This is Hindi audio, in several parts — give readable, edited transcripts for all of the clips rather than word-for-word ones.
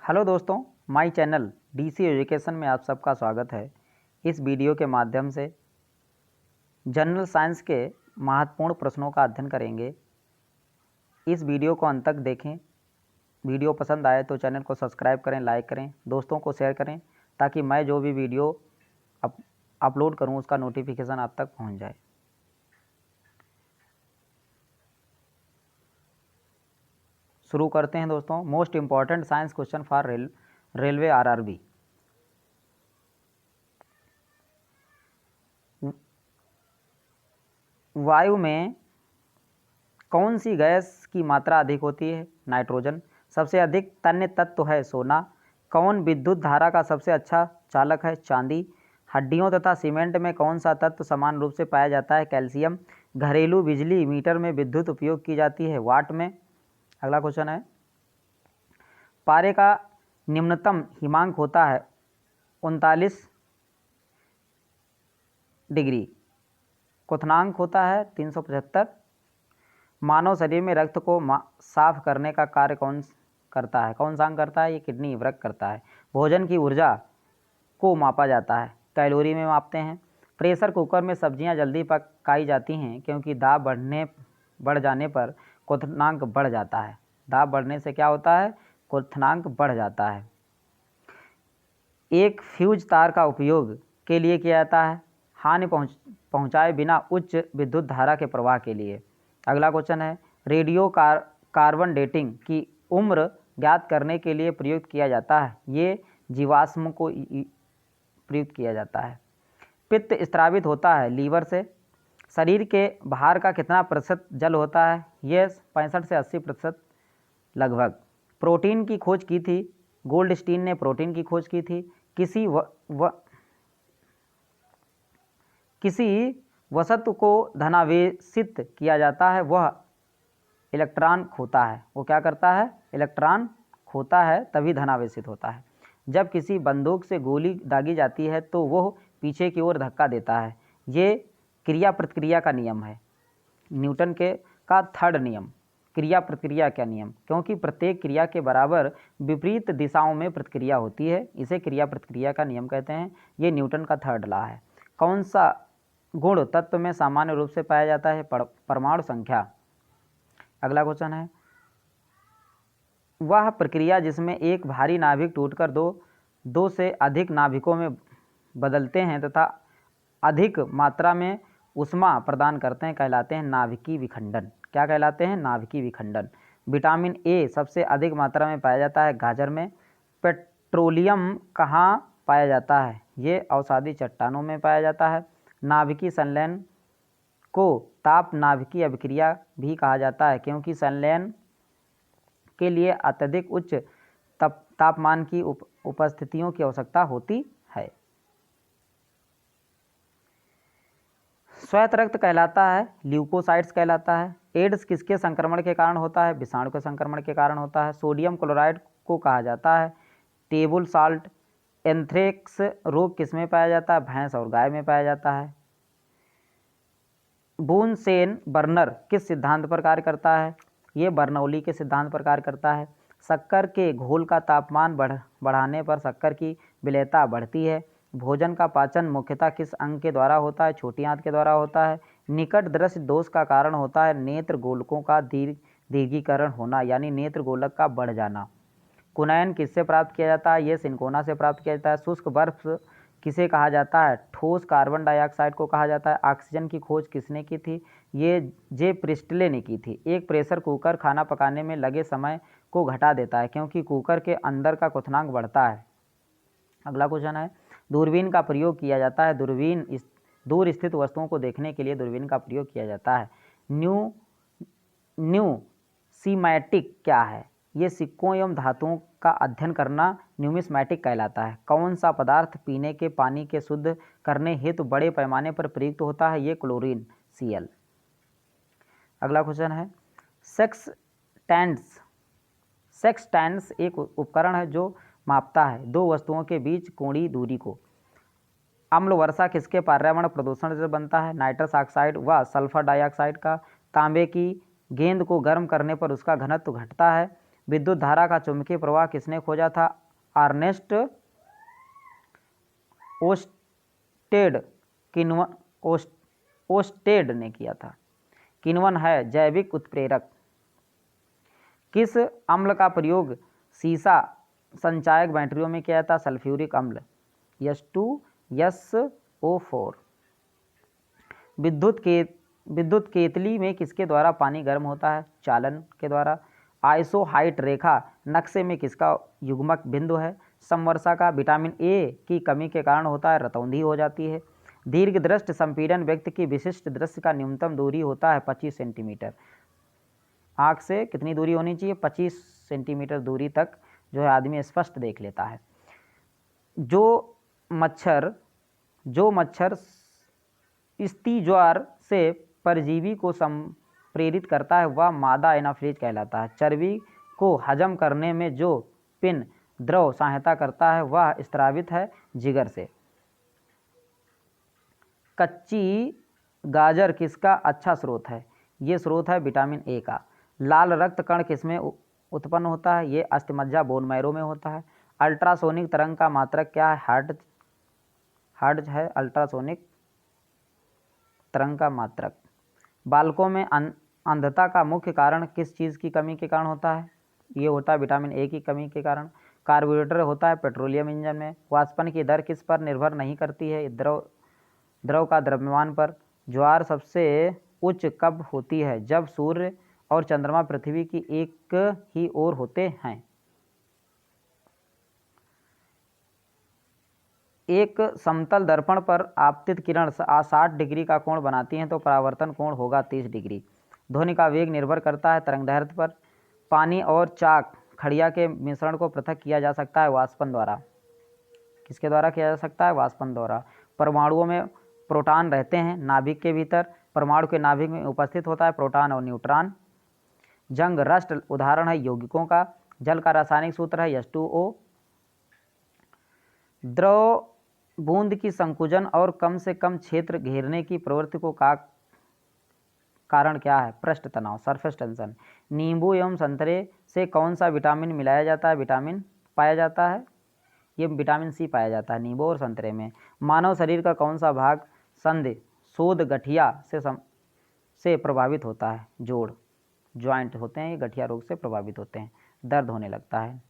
हेलो दोस्तों, माय चैनल डीसी एजुकेशन में आप सबका स्वागत है। इस वीडियो के माध्यम से जनरल साइंस के महत्वपूर्ण प्रश्नों का अध्ययन करेंगे। इस वीडियो को अंत तक देखें। वीडियो पसंद आए तो चैनल को सब्सक्राइब करें, लाइक करें, दोस्तों को शेयर करें ताकि मैं जो भी वीडियो अपलोड करूं उसका नोटिफिकेशन आप तक पहुंच जाए। शुरू करते हैं दोस्तों। Most important science question for railway RRB. वायु में कौन सी गैस की मात्रा अधिक होती है? नाइट्रोजन। सबसे अधिक तन्य तत्व है सोना। कौन विद्युत धारा का सबसे अच्छा चालक है? चांदी। हड्डियों तथा सीमेंट में कौन सा तत्व समान रूप से पाया जाता है? कैल्शियम। घरेलू बिजली मीटर में विद्युत उपयोग की जाती है वाट में। अगला क्वेश्चन है, पारे का निम्नतम हिमांक होता है 39 डिग्री। क्वथनांक होता है 375। मानव शरीर में रक्त को साफ करने का कार्य कौन करता है? कौन सा अंग करता है? ये किडनी वृक्क करता है। भोजन की ऊर्जा को मापा जाता है, कैलोरी में मापते हैं। प्रेशर कुकर में सब्जियां जल्दी पकाई जाती हैं क्योंकि दाब बढ़ जाने पर क्वथनांक बढ़ जाता है। दाब बढ़ने से क्या होता है? क्वथनांक बढ़ जाता है। एक फ्यूज तार का उपयोग के लिए किया जाता है? हानि पहुंचाए बिना उच्च विद्युत धारा के प्रवाह के लिए। अगला क्वेश्चन है, रेडियो कार्बन डेटिंग की उम्र ज्ञात करने के लिए प्रयुक्त किया जाता है? ये जीवाश्म को प्रयुक्त किया जाता है। पित्त स्रावित होता है लीवर से। शरीर के बाहर का कितना प्रतिशत जल होता है? ये 65 से 80% लगभग। प्रोटीन की खोज की थी? गोल्डस्टीन ने प्रोटीन की खोज की थी। किसी वस्तु को धनावेशित किया जाता है, वह इलेक्ट्रॉन खोता है। वो क्या करता है? इलेक्ट्रॉन खोता है, तभी धनावेशित होता है। जब किसी बंदूक से गोली दागी जाती है तो वह पीछे की ओर धक्का देता है। ये क्रिया प्रतिक्रिया का नियम है, न्यूटन का थर्ड नियम। क्रिया प्रतिक्रिया का नियम, क्योंकि प्रत्येक क्रिया के बराबर विपरीत दिशाओं में प्रतिक्रिया होती है, इसे क्रिया प्रतिक्रिया का नियम कहते हैं। ये न्यूटन का थर्ड लॉ है। कौन सा गुण तत्व में सामान्य रूप से पाया जाता है? परमाणु संख्या। अगला क्वेश्चन है, वह प्रक्रिया जिसमें एक भारी नाभिक टूटकर दो से अधिक नाभिकों में बदलते हैं तथा अधिक मात्रा में ऊष्मा प्रदान करते हैं कहलाते हैं नाभिकीय विखंडन। क्या कहलाते हैं? नाभिकीय विखंडन। विटामिन ए सबसे अधिक मात्रा में पाया जाता है गाजर में। पेट्रोलियम कहाँ पाया जाता है? ये अवसादी चट्टानों में पाया जाता है। नाभिकीय संलयन को ताप नाभिकीय अभिक्रिया भी कहा जाता है क्योंकि संलयन के लिए अत्यधिक उच्च तापमान की उपस्थितियों की आवश्यकता होती है। श्वेत रक्त कहलाता है ल्यूकोसाइट्स कहलाता है। एड्स किसके संक्रमण के कारण होता है? विषाणु के संक्रमण के कारण होता है। सोडियम क्लोराइड को कहा जाता है टेबल साल्ट। एंथ्रेक्स रोग किसमें पाया जाता है? भैंस और गाय में पाया जाता है। बूनसेन बर्नर किस सिद्धांत पर कार्य करता है? ये बर्नौली के सिद्धांत पर कार्य करता है। शक्कर के घोल का तापमान बढ़ाने पर शक्कर की विलेयता बढ़ती है। भोजन का पाचन मुख्यतः किस अंग के द्वारा होता है? छोटी आंत के द्वारा होता है। निकट दृष्टि दोष का कारण होता है नेत्र गोलकों का दीर्घीकरण होना, यानी नेत्र गोलक का बढ़ जाना। कुनैन किससे प्राप्त किया जाता है? ये सिनकोना से प्राप्त किया जाता है। शुष्क बर्फ किसे कहा जाता है? ठोस कार्बन डाइऑक्साइड को कहा जाता है। ऑक्सीजन की खोज किसने की थी? ये जे प्रिस्टले ने की थी। एक प्रेशर कुकर खाना पकाने में लगे समय को घटा देता है क्योंकि कुकर के अंदर का क्वथनांक बढ़ता है। अगला क्वेश्चन है, दूरबीन का प्रयोग किया जाता है? दूर स्थित वस्तुओं को देखने के लिए दूरबीन का प्रयोग किया जाता है। न्यूमिसमैटिक क्या है? ये सिक्कों एवं धातुओं का अध्ययन करना न्यूमिसमैटिक कहलाता है। कौन सा पदार्थ पीने के पानी के शुद्ध करने हेतु बड़े पैमाने पर प्रयुक्त होता है? ये क्लोरीन Cl। अगला क्वेश्चन है, सेक्सटेंस एक उपकरण है जो मापता है दो वस्तुओं के बीच कोणीय दूरी को। अम्ल वर्षा किसके पर्यावरण प्रदूषण से बनता है? नाइट्रस ऑक्साइड व सल्फर डाइऑक्साइड का। तांबे की गेंद को गर्म करने पर उसका घनत्व घटता है विद्युत धारा का चुंबकीय प्रवाह किसने खोजा था? अर्नेस्ट ओस्टेड किन्वन ओस्टेड ने किया था। किन्वन है जैविक उत्प्रेरक। किस अम्ल का प्रयोग सीसा संचायक बैटरियों में किया जाता? सल्फ्यूरिक अम्ल H2SO4। विद्युत केतली में किसके द्वारा पानी गर्म होता है? चालन के द्वारा। आइसोहाइट रेखा नक्शे में किसका युग्मक बिंदु है? समवर्षा का। विटामिन ए की कमी के कारण होता है रतौंधी हो जाती है। दीर्घ दृष्टि संपीड़न व्यक्ति की विशिष्ट दृश्य का न्यूनतम दूरी होता है 25 सेंटीमीटर। आँख से कितनी दूरी होनी चाहिए? 25 सेंटीमीटर दूरी तक जो है आदमी स्पष्ट देख लेता है। जो मच्छर स्टीज्वार से परजीवी को संप्रेरित करता है वह मादा एनाफ्लीज कहलाता है। चर्बी को हजम करने में जो पिन द्रव सहायता करता है वह स्रावित है जिगर से। कच्ची गाजर किसका अच्छा स्रोत है? ये स्रोत है विटामिन ए का। लाल रक्त कण किसमें उत्पन्न होता है? ये अस्थिमज्जा बोन मैरो में होता है। अल्ट्रासोनिक तरंग का मात्रक क्या है? हर्ट्ज है अल्ट्रासोनिक तरंग का मात्रक। बालकों में अंधता का मुख्य कारण किस चीज़ की कमी के कारण होता है? ये होता है विटामिन ए की कमी के कारण। कार्बोरेटर होता है पेट्रोलियम इंजन में। वाष्पन की दर किस पर निर्भर नहीं करती है? द्रव का द्रव्यमान पर। ज्वार सबसे उच्च कब होती है? जब सूर्य और चंद्रमा पृथ्वी की एक ही ओर होते हैं। एक समतल दर्पण पर आपतित किरण 60 डिग्री का कोण बनाती हैं तो परावर्तन कोण होगा 30 डिग्री। ध्वनि का वेग निर्भर करता है तरंगदैर्घ्य पर। पानी और चाक खड़िया के मिश्रण को पृथक किया जा सकता है वाष्पन द्वारा। किसके द्वारा किया जा सकता है? वाष्पन द्वारा। परमाणुओं में प्रोटॉन रहते हैं नाभिक के भीतर। परमाणु के नाभिक में उपस्थित होता है प्रोटॉन और न्यूट्रॉन। जंग रस्ट उदाहरण है यौगिकों का। जल का रासायनिक सूत्र है H2O। द्रव बूंद की संकुचन और कम से कम क्षेत्र घेरने की प्रवृत्ति को कारण क्या है? पृष्ठ तनाव सरफेस टेंशन। नींबू एवं संतरे से कौन सा विटामिन मिलाया जाता है? विटामिन पाया जाता है, ये विटामिन सी पाया जाता है नींबू और संतरे में। मानव शरीर का कौन सा भाग शोध गठिया से प्रभावित होता है? जोड़ ज्वाइंट होते हैं ये गठिया रोग से प्रभावित होते हैं, दर्द होने लगता है।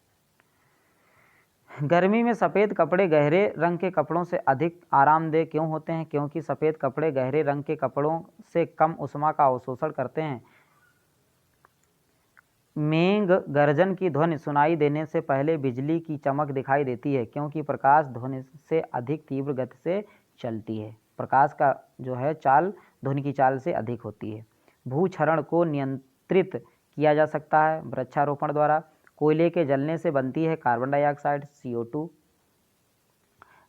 गर्मी में सफ़ेद कपड़े गहरे रंग के कपड़ों से अधिक आरामदेह क्यों होते हैं? क्योंकि सफ़ेद कपड़े गहरे रंग के कपड़ों से कम उष्मा का अवशोषण करते हैं। मेघ गर्जन की ध्वनि सुनाई देने से पहले बिजली की चमक दिखाई देती है क्योंकि प्रकाश ध्वनि से अधिक तीव्र गति से चलती है। प्रकाश का जो है चाल ध्वनि की चाल से अधिक होती है। भूक्षरण को नियंत्रित किया जा सकता है वृक्षारोपण द्वारा। कोयले के जलने से बनती है कार्बन डाइऑक्साइड CO2।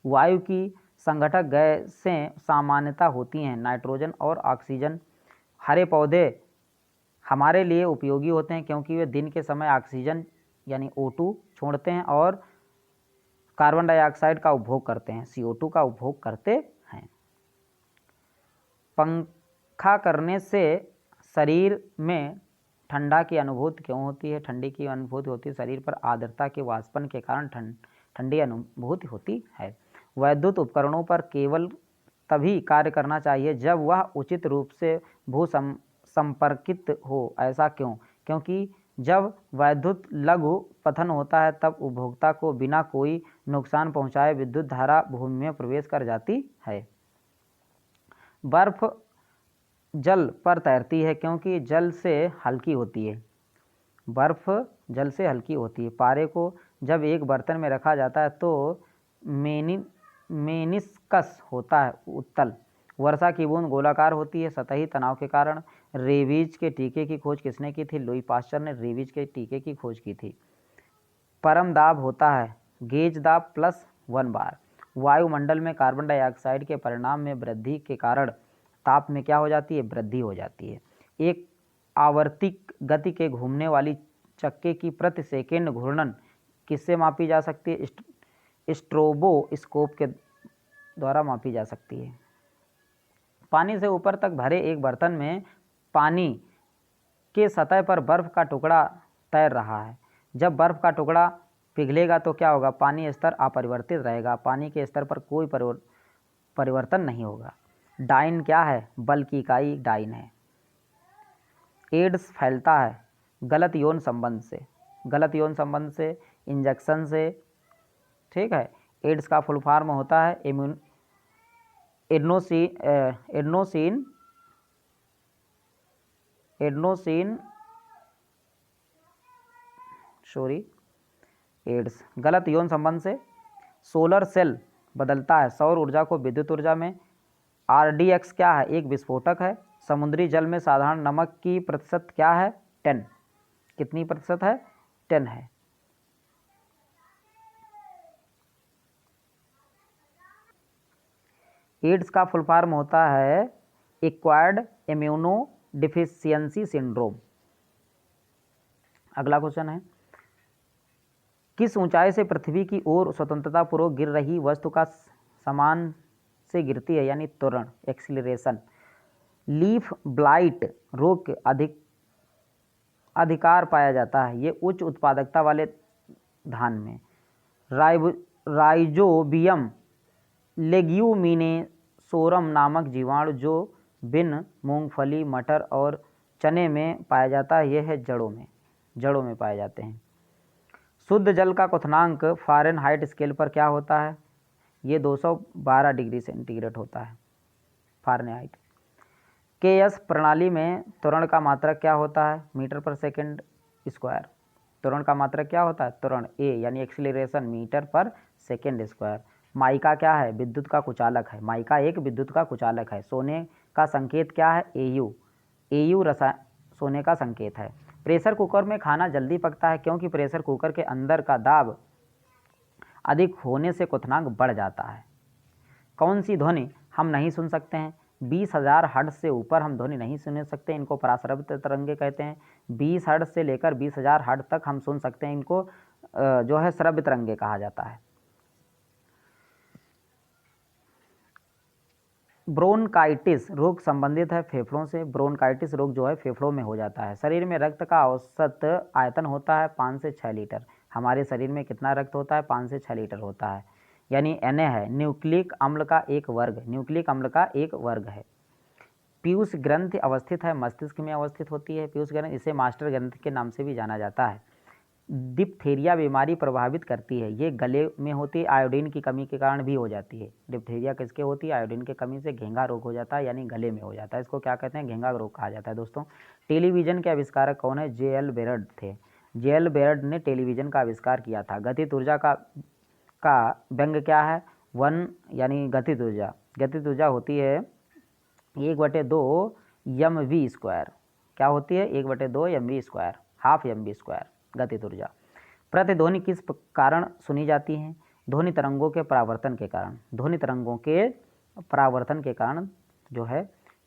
वायु की संघटक गैसें सामान्यतः होती हैं नाइट्रोजन और ऑक्सीजन। हरे पौधे हमारे लिए उपयोगी होते हैं क्योंकि वे दिन के समय ऑक्सीजन यानी O2 छोड़ते हैं और कार्बन डाइऑक्साइड का उपभोग करते हैं, CO2 का उपभोग करते हैं। पंखा करने से शरीर में ठंडा की अनुभूति क्यों होती है? ठंडी की अनुभूति होती है शरीर पर आर्द्रता के वाष्पन के कारण ठंडी अनुभूति होती है। वैद्युत उपकरणों पर केवल तभी कार्य करना चाहिए जब वह उचित रूप से भू संपर्कित हो। ऐसा क्यों? क्योंकि जब वैद्युत लघु पतन होता है तब उपभोक्ता को बिना कोई नुकसान पहुंचाए विद्युत धारा भूमि में प्रवेश कर जाती है। बर्फ जल पर तैरती है क्योंकि जल से हल्की होती है। बर्फ जल से हल्की होती है। पारे को जब एक बर्तन में रखा जाता है तो मेनिस्कस होता है उत्तल। वर्षा की बूंद गोलाकार होती है सतही तनाव के कारण। रेबीज के टीके की खोज किसने की थी? लुई पास्चर ने रेबीज के टीके की खोज की थी। परम दाब होता है गेज दाब +1 बार। वायुमंडल में कार्बन डाइऑक्साइड के परिणाम में वृद्धि के कारण ताप में क्या हो जाती है? वृद्धि हो जाती है। एक आवर्तिक गति के घूमने वाली चक्के की प्रति सेकेंड घूर्णन किससे मापी जा सकती है? स्ट्रोबोस्कोप के द्वारा मापी जा सकती है। पानी से ऊपर तक भरे एक बर्तन में पानी के सतह पर बर्फ का टुकड़ा तैर रहा है। जब बर्फ़ का टुकड़ा पिघलेगा तो क्या होगा, पानी स्तर अपरिवर्तित रहेगा, पानी के स्तर पर कोई परिवर्तन नहीं होगा। डाइन क्या है, बल की इकाई डाइन है। एड्स फैलता है गलत यौन संबंध से, गलत यौन संबंध से, इंजेक्शन से, ठीक है। एड्स का फुल फॉर्म होता है एड्स गलत यौन संबंध से। सोलर सेल बदलता है सौर ऊर्जा को विद्युत ऊर्जा में। RDX क्या है, एक विस्फोटक है। समुद्री जल में साधारण नमक की प्रतिशत क्या है, 10। कितनी प्रतिशत है, 10 है। एड्स का फुल फॉर्म होता है एक्वायर्ड इम्यूनो डिफिशियंसी सिंड्रोम। अगला क्वेश्चन है, किस ऊंचाई से पृथ्वी की ओर स्वतंत्रतापूर्वक गिर रही वस्तु का समान से गिरती है, यानी त्वरण, एक्सीलरेशन। लीफ ब्लाइट रोग के अधिकार पाया जाता है, ये उच्च उत्पादकता वाले धान में। राइजोबियम लेग्यूमिनेसोरम नामक जीवाणु जो बिन मूंगफली, मटर और चने में पाया जाता है, यह है जड़ों में पाए जाते हैं। शुद्ध जल का क्वथनांक फ़ारेनहाइट स्केल पर क्या होता है, ये 212 डिग्री सेंटीग्रेड होता है फ़ारेनहाइट। KS प्रणाली में त्वरण का मात्रक क्या होता है, मीटर पर सेकंड स्क्वायर। त्वरण का मात्रक क्या होता है, त्वरण A यानी एक्सीलरेशन, मीटर पर सेकंड स्क्वायर। माइका क्या है, विद्युत का कुचालक है, माइका एक विद्युत का कुचालक है। सोने का संकेत क्या है, AU सोने का संकेत है। प्रेशर कुकर में खाना जल्दी पकता है क्योंकि प्रेशर कुकर के अंदर का दाब अधिक होने से क्वथनांक बढ़ जाता है। कौन सी ध्वनि हम नहीं सुन सकते हैं, 20,000 हर्ट्ज से ऊपर हम ध्वनि नहीं सुन सकते, इनको पराश्रवित तरंगे कहते हैं। 20 हर्ट्ज से लेकर 20,000 हर्ट्ज तक हम सुन सकते हैं, इनको जो है श्रव्य तरंगे कहा जाता है। ब्रोंकाइटिस रोग संबंधित है फेफड़ों से। ब्रोंकाइटिस रोग जो है फेफड़ों में हो जाता है। शरीर में रक्त का औसत आयतन होता है 5 से 6 लीटर। हमारे शरीर में कितना रक्त होता है, 5 से 6 लीटर होता है, यानी Na है। न्यूक्लिक अम्ल का एक वर्ग है। पीयूष ग्रंथि अवस्थित है, मस्तिष्क में अवस्थित होती है पीयूष ग्रंथि, इसे मास्टर ग्रंथि के नाम से भी जाना जाता है। डिप्थीरिया बीमारी प्रभावित करती है, ये गले में होती है, आयोडीन की कमी के कारण भी हो जाती है। डिप्थीरिया किसके होती है, आयोडीन की कमी से घेंघा रोग हो जाता है, यानी गले में हो जाता है, इसको क्या कहते हैं, घेंघा रोग कहा जाता है। दोस्तों, टेलीविज़न के आविष्कारक कौन है, JL बेयर्ड थे। JL बेयर्ड ने टेलीविज़न का आविष्कार किया था। गतिज ऊर्जा का व्यंग क्या है, 1 यानी गतिज ऊर्जा होती है 1/2 mv²। क्या होती है, 1/2 mv², हाफ mv²। गतिज ऊर्जा। प्रतिध्वनि किस कारण सुनी जाती है, ध्वनि तरंगों के परावर्तन के कारण। ध्वनि तरंगों के परावर्तन के कारण जो है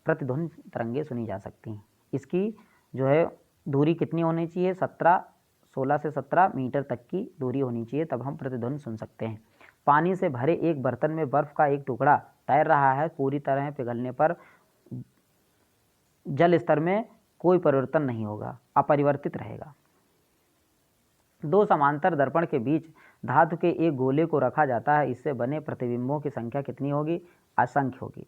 प्रतिध्वनि तरंगें सुनी जा सकती हैं। इसकी जो है दूरी कितनी होनी चाहिए, 16 से 17 मीटर तक की दूरी होनी चाहिए, तब हम प्रतिध्वनि सुन सकते हैं। पानी से भरे एक बर्तन में बर्फ़ का एक टुकड़ा तैर रहा है, पूरी तरह पिघलने पर जल स्तर में कोई परिवर्तन नहीं होगा, अपरिवर्तित रहेगा। 2 समांतर दर्पण के बीच धातु के एक गोले को रखा जाता है, इससे बने प्रतिबिंबों की संख्या कितनी होगी, असंख्य होगी।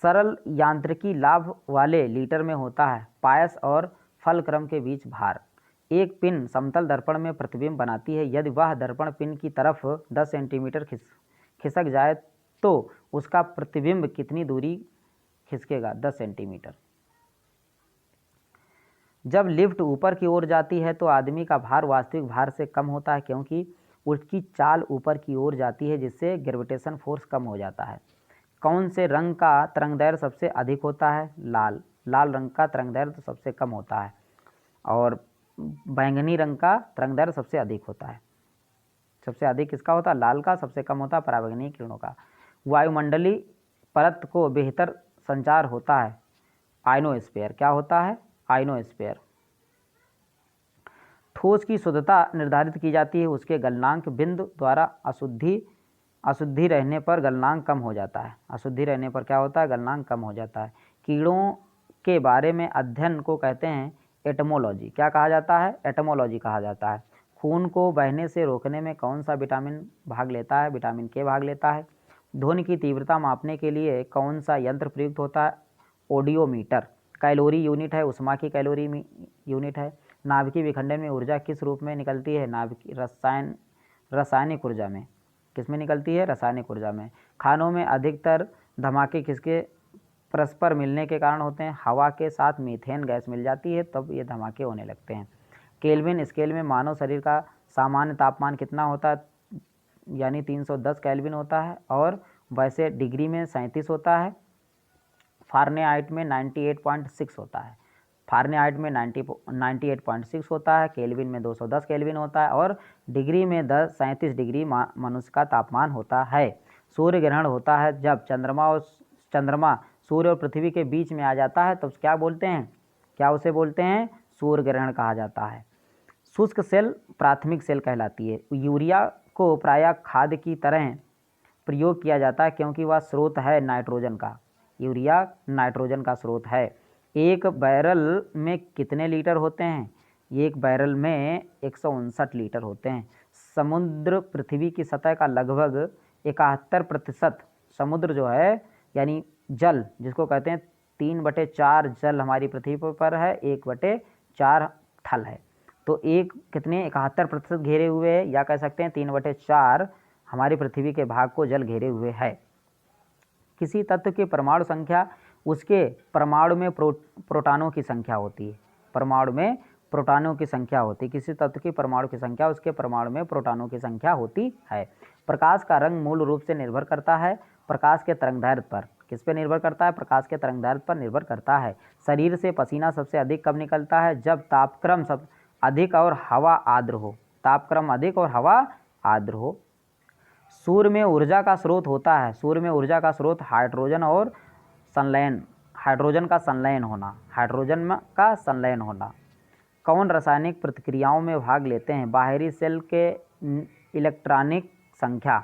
सरल यांत्रिकी लाभ वाले लीटर में होता है पायस और फलक्रम के बीच भार। एक पिन समतल दर्पण में प्रतिबिंब बनाती है, यदि वह दर्पण पिन की तरफ 10 सेंटीमीटर खिसक जाए तो उसका प्रतिबिंब कितनी दूरी खिसकेगा, 10 सेंटीमीटर। जब लिफ्ट ऊपर की ओर जाती है तो आदमी का भार वास्तविक भार से कम होता है, क्योंकि उसकी चाल ऊपर की ओर जाती है, जिससे ग्रेविटेशन फोर्स कम हो जाता है। कौन से रंग का तरंगदैर्घ्य सबसे अधिक होता है, लाल रंग का तरंगदैर्घ्य सबसे कम होता है, और बैंगनी रंग का तरंगदैर्घ्य सबसे अधिक होता है। सबसे अधिक किसका होता है, लाल का, सबसे कम होता है पराबैंगनी किरणों का। वायुमंडलीय परत को बेहतर संचार होता है आयनोस्फीयर। क्या होता है, आयनोस्फीयर। ठोस की शुद्धता निर्धारित की जाती है उसके गलनांक बिंदु द्वारा। अशुद्धि रहने पर गलनांक कम हो जाता है। अशुद्धि रहने पर क्या होता है, गलनांक कम हो जाता है। कीड़ों के बारे में अध्ययन को कहते हैं एटमोलॉजी। क्या कहा जाता है, एटमोलॉजी कहा जाता है। खून को बहने से रोकने में कौन सा विटामिन भाग लेता है? विटामिन के भाग लेता है। ध्वनि की तीव्रता मापने के लिए कौन सा यंत्र प्रयुक्त होता है? ऑडियोमीटर। कैलोरी यूनिट है, उष्मा की कैलोरी यूनिट है। नाभिकीय विखंडन में ऊर्जा किस रूप में निकलती है? रासायनिक ऊर्जा में। किस में निकलती है? रासायनिक ऊर्जा में। खानों में अधिकतर धमाके किसके परस्पर मिलने के कारण होते हैं? हवा के साथ मीथेन गैस मिल जाती है तब ये धमाके होने लगते हैं। केल्विन स्केल में मानव शरीर का सामान्य तापमान कितना होता है? यानी 310 केल्विन होता है, और वैसे डिग्री में 37 होता है। फारेनहाइट में 98.6 होता है। फारेनहाइट में 98.6 होता है, केल्विन में 210 केल्विन होता है, और डिग्री में 37 डिग्री मनुष्य का तापमान होता है। सूर्य ग्रहण होता है जब चंद्रमा सूर्य और पृथ्वी के बीच में आ जाता है, तो क्या बोलते हैं? क्या उसे बोलते हैं? सूर्य ग्रहण कहा जाता है। शुष्क सेल प्राथमिक सेल कहलाती है। यूरिया को प्रायः खाद की तरह प्रयोग किया जाता है क्योंकि वह स्रोत है नाइट्रोजन का। यूरिया नाइट्रोजन का स्रोत है। एक बैरल में कितने लीटर होते हैं? एक बैरल में 159 लीटर होते हैं। समुद्र पृथ्वी की सतह का लगभग 71% समुद्र जो है, यानी जल जिसको कहते हैं 3/4 जल हमारी पृथ्वी पर है, 1/4 थल है। तो एक कितने 71% घेरे हुए है, या कह सकते हैं 3/4 हमारी पृथ्वी के भाग को जल घेरे हुए है। किसी तत्व की परमाणु संख्या उसके परमाणु में प्रोटॉनों की संख्या होती है। परमाणु में प्रोटॉनों की संख्या होती है। किसी तत्व की परमाणु की संख्या उसके परमाणु में प्रोटॉनों की संख्या होती है। प्रकाश का रंग मूल रूप से निर्भर करता है प्रकाश के तरंगदैर्घ्य पर। किस पे निर्भर करता है? प्रकाश के तरंगदैर्घ्य पर निर्भर करता है। शरीर से पसीना सबसे अधिक कब निकलता है? जब तापक्रम सब अधिक और हवा आर्द्र हो। तापक्रम अधिक और हवा आर्द्र हो। सूर्य में ऊर्जा का स्रोत होता है। सूर्य में ऊर्जा का स्रोत हाइड्रोजन और संलयन, हाइड्रोजन का संलयन होना, हाइड्रोजन का संलयन होना। कौन रासायनिक प्रतिक्रियाओं में भाग लेते हैं? बाहरी सेल के इलेक्ट्रॉनिक संख्या।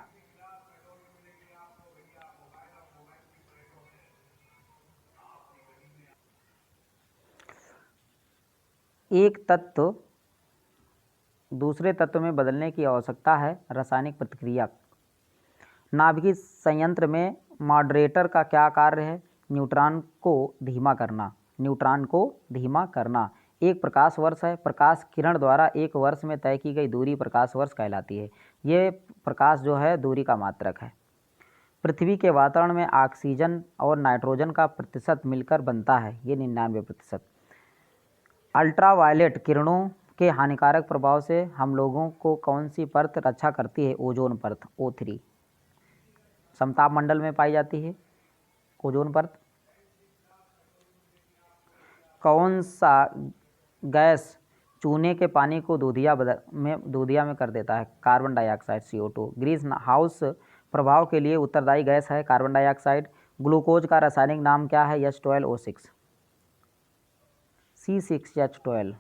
एक तत्व दूसरे तत्व में बदलने की आवश्यकता है रासायनिक प्रतिक्रिया। नाभिकीय संयंत्र में मॉडरेटर का क्या कार्य है? न्यूट्रॉन को धीमा करना। न्यूट्रॉन को धीमा करना। एक प्रकाश वर्ष है। प्रकाश किरण द्वारा एक वर्ष में तय की गई दूरी प्रकाश वर्ष कहलाती है। ये प्रकाश जो है दूरी का मात्रक है। पृथ्वी के वातावरण में ऑक्सीजन और नाइट्रोजन का प्रतिशत मिलकर बनता है, ये 99%। अल्ट्रावायलेट किरणों के हानिकारक प्रभाव से हम लोगों को कौन सी परत रक्षा करती है? ओजोन परत, O3 समताप मंडल में पाई जाती है ओजोन परत। कौन सा गैस चूने के पानी को दूधिया में कर देता है? Carbon dioxide, CO2। Green house प्रभाव के लिए उत्तरदायी गैस है कार्बन डाइऑक्साइड। ग्लूकोज का रासायनिक नाम क्या है? H12O6, C6H12,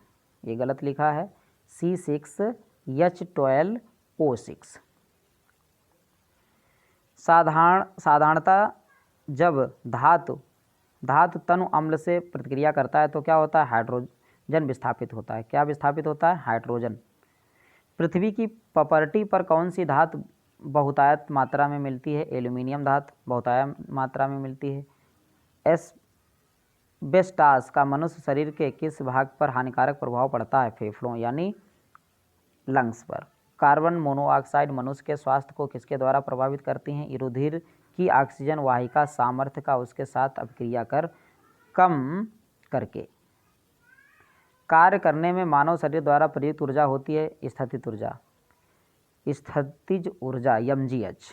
ये गलत लिखा है, C6H12O6। साधारणतः जब धातु तनु अम्ल से प्रतिक्रिया करता है तो क्या होता है? हाइड्रोजन विस्थापित होता है। क्या विस्थापित होता है? हाइड्रोजन। पृथ्वी की प्रॉपर्टी पर कौन सी धातु बहुतायत मात्रा में मिलती है? एल्यूमिनियम धातु बहुतायत मात्रा में मिलती है। एस्बेस्टॉस का मनुष्य शरीर के किस भाग पर हानिकारक प्रभाव पड़ता है? फेफड़ों यानी लंग्स पर। कार्बन मोनोऑक्साइड मनुष्य के स्वास्थ्य को किसके द्वारा प्रभावित करती हैं? रुधिर की ऑक्सीजन वाहिका सामर्थ्य का उसके साथ अभिक्रिया कर कम करके। कार्य करने में मानव शरीर द्वारा प्रयुक्त ऊर्जा होती है स्थितिज ऊर्जा, स्थितिज ऊर्जा mgh।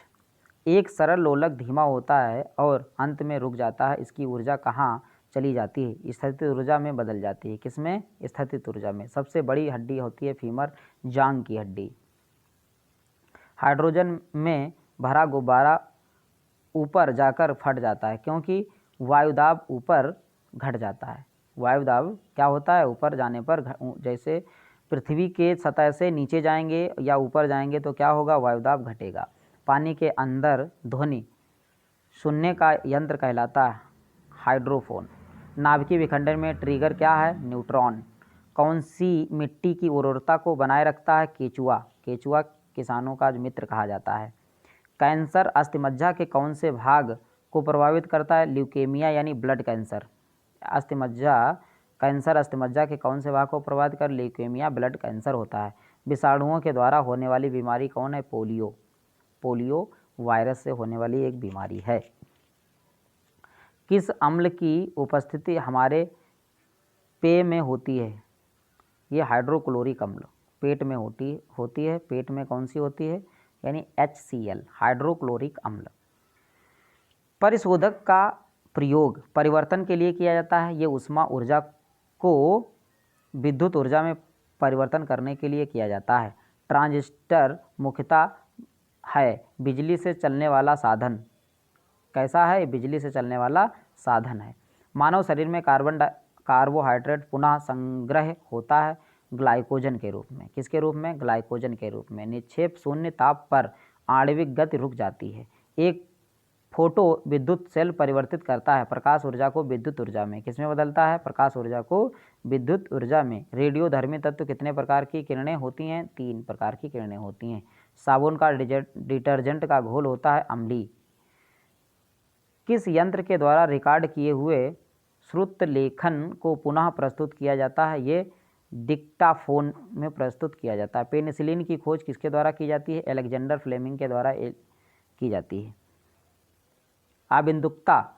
एक सरल लोलक धीमा होता है और अंत में रुक जाता है, इसकी ऊर्जा कहाँ चली जाती है? स्थितिज ऊर्जा में बदल जाती है। किसमें? स्थितिज ऊर्जा में। सबसे बड़ी हड्डी होती है फीमर, जांघ की हड्डी। हाइड्रोजन में भरा गुब्बारा ऊपर जाकर फट जाता है क्योंकि वायुदाब ऊपर घट जाता है। वायुदाब क्या होता है? ऊपर जाने पर जैसे पृथ्वी के सतह से नीचे जाएंगे या ऊपर जाएंगे तो क्या होगा? वायुदाब घटेगा। पानी के अंदर ध्वनि सुनने का यंत्र कहलाता है हाइड्रोफोन। नाभिकीय विखंडन में ट्रिगर क्या है? न्यूट्रॉन। कौन सी मिट्टी की उर्वरता को बनाए रखता है? केचुआ। केचुआ किसानों का मित्र कहा जाता है। कैंसर अस्थिमज्जा के कौन से भाग को प्रभावित करता है? ल्यूकेमिया यानी ब्लड कैंसर। कैंसर अस्थिमज्जा के कौन से भाग को प्रभावित कर? ल्यूकेमिया ब्लड कैंसर होता है। विषाणुओं के द्वारा होने वाली बीमारी कौन है? पोलियो। पोलियो वायरस से होने वाली एक बीमारी है। किस अम्ल की उपस्थिति हमारे पेय में होती है? ये हाइड्रोक्लोरिक अम्ल पेट में होती है। पेट में कौन सी होती है? यानी HCl, हाइड्रोक्लोरिक अम्ल। परिशोधक का प्रयोग परिवर्तन के लिए किया जाता है। ये उष्मा ऊर्जा को विद्युत ऊर्जा में परिवर्तन करने के लिए किया जाता है। ट्रांजिस्टर मुख्यतः है बिजली से चलने वाला साधन। कैसा है? बिजली से चलने वाला साधन है। मानव शरीर में कार्बोहाइड्रेट पुनः संग्रह होता है ग्लाइकोजन के रूप में। किसके रूप में? ग्लाइकोजन के रूप में। निक्षेप शून्य ताप पर आणविक गति रुक जाती है। एक फोटो विद्युत सेल परिवर्तित करता है प्रकाश ऊर्जा को विद्युत ऊर्जा में। किसमें बदलता है? प्रकाश ऊर्जा को विद्युत ऊर्जा में। रेडियोधर्मी तत्व कितने प्रकार की किरणें होती हैं? 3 प्रकार की किरणें होती हैं। साबुन का डिटर्जेंट का घोल होता है अम्लीय। किस यंत्र के द्वारा रिकॉर्ड किए हुए श्रुत लेखन को पुनः प्रस्तुत किया जाता है? ये डिक्टाफोन में प्रस्तुत किया जाता है। पेनिसिलिन की खोज किसके द्वारा की जाती है? अलेक्जेंडर फ्लेमिंग के द्वारा की जाती है। आबिंदुकता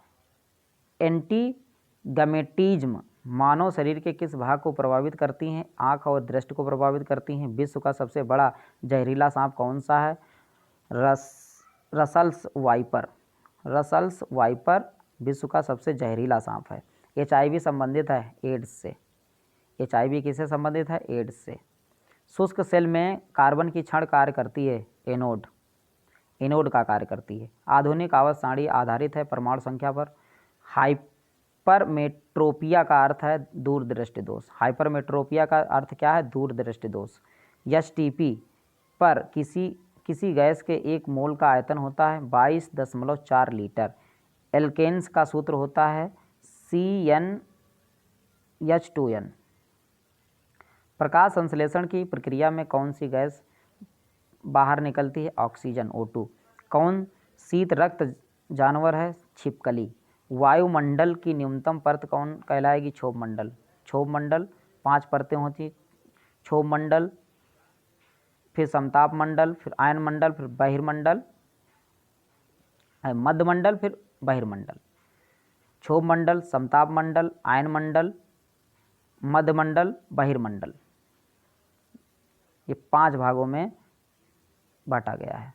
एंटीगमेटिज्म मानव शरीर के किस भाग को प्रभावित करती हैं? आँख और दृष्टि को प्रभावित करती हैं। विश्व का सबसे बड़ा जहरीला सांप कौन सा है? Russell's wiper. रसल्स वाइपर विश्व का सबसे जहरीला सांप है। HIV संबंधित है एड्स से। HIV किससे संबंधित है? एड्स से। शुष्क सेल में कार्बन की क्षण कार्य करती है एनोड। एनोड का कार्य करती है। आधुनिक आवर्त सारणी आधारित है परमाणु संख्या पर। हाइपरमेट्रोपिया का अर्थ है दूरदृष्टि दोष। हाइपरमेट्रोपिया का अर्थ क्या है? दूरदृष्टि दोष। STP पर किसी गैस के 1 मोल का आयतन होता है 22.4 लीटर। एल्केन्स का सूत्र होता है CnH2n। प्रकाश संश्लेषण की प्रक्रिया में कौन सी गैस बाहर निकलती है? Oxygen O2। कौन शीत रक्त जानवर है? छिपकली। वायुमंडल की न्यूनतम परत कौन कहलाएगी? क्षोभ मंडल। क्षोभ मंडल 5 परतें होती। क्षोभ मंडल, फिर समताप मंडल, फिर आयन मंडल, फिर बहिर्मंडल, मध्य मंडल, फिर बहिर्मंडल। क्षोभ मंडल, समताप मंडल, आयन मंडल, मध्य मंडल, बहिर्मंडल, ये 5 भागों में बांटा गया है।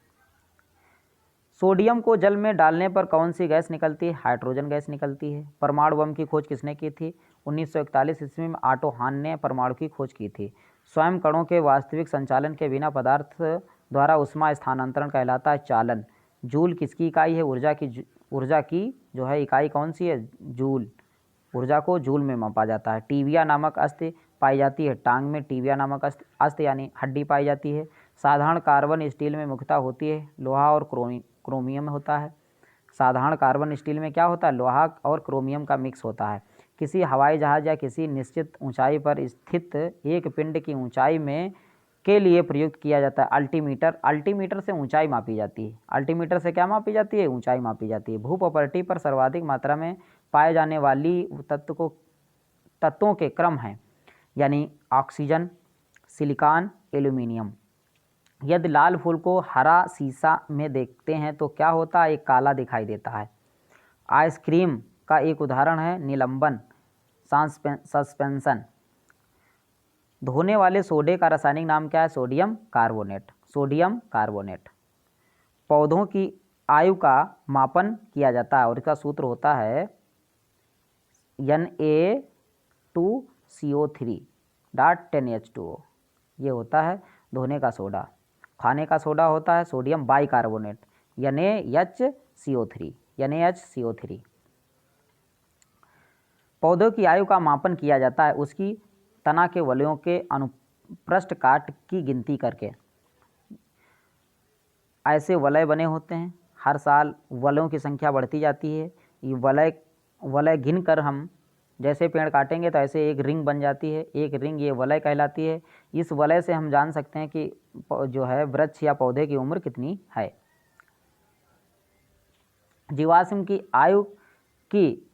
सोडियम को जल में डालने पर कौन सी गैस निकलती है? हाइड्रोजन गैस निकलती है। परमाणु बम की खोज किसने की थी? 1941 ईस्वी में ऑटो हान ने परमाणु की खोज की थी। स्वयं कणों के वास्तविक संचालन के बिना पदार्थ द्वारा उष्मा स्थानांतरण कहलाता है चालन। जूल किसकी इकाई है? ऊर्जा की जो है इकाई कौन सी है? जूल। ऊर्जा को जूल में मापा जाता है। टीबिया नामक अस्थि पाई जाती है टांग में। टीबिया नामक अस्थि यानी हड्डी पाई जाती है। साधारण कार्बन स्टील में मुख्यतः होती है। लोहा और क्रोमियम होता है। साधारण कार्बन स्टील में क्या होता है? लोहा और क्रोमियम का मिक्स होता है। किसी हवाई जहाज या किसी निश्चित ऊंचाई पर स्थित एक पिंड की ऊंचाई में के लिए प्रयुक्त किया जाता है अल्टीमीटर। अल्टीमीटर से ऊंचाई मापी जाती है। अल्टीमीटर से क्या मापी जाती है? ऊंचाई मापी जाती है। भूप्रॉपर्टी पर सर्वाधिक मात्रा में पाए जाने वाली तत्वों के क्रम हैं, यानी ऑक्सीजन, सिलिकॉन, एल्यूमिनियम। यदि लाल फूल को हरा शीशा में देखते हैं तो क्या होता है? एक काला दिखाई देता है। आइसक्रीम का एक उदाहरण है निलंबन, सस्पेंशन। धोने वाले सोडे का रासायनिक नाम क्या है? Sodium carbonate. Sodium carbonate. पौधों की आयु का मापन किया जाता है और इसका सूत्र होता है Na2CO3.10H2O। ये होता है धोने का सोडा। खाने का सोडा होता है सोडियम बाइकार्बोनेट NaHCO3। पौधों की आयु का मापन किया जाता है उसकी तना के वलयों के अनुप्रस्थ काट की गिनती करके। ऐसे वलय बने होते हैं, हर साल वलयों की संख्या बढ़ती जाती है। ये वलय गिन कर हम जैसे पेड़ काटेंगे तो ऐसे एक रिंग बन जाती है, एक रिंग ये वलय कहलाती है। इस वलय से हम जान सकते हैं कि जो है वृक्ष या पौधे की उम्र कितनी है। जीवाश्म की आयु की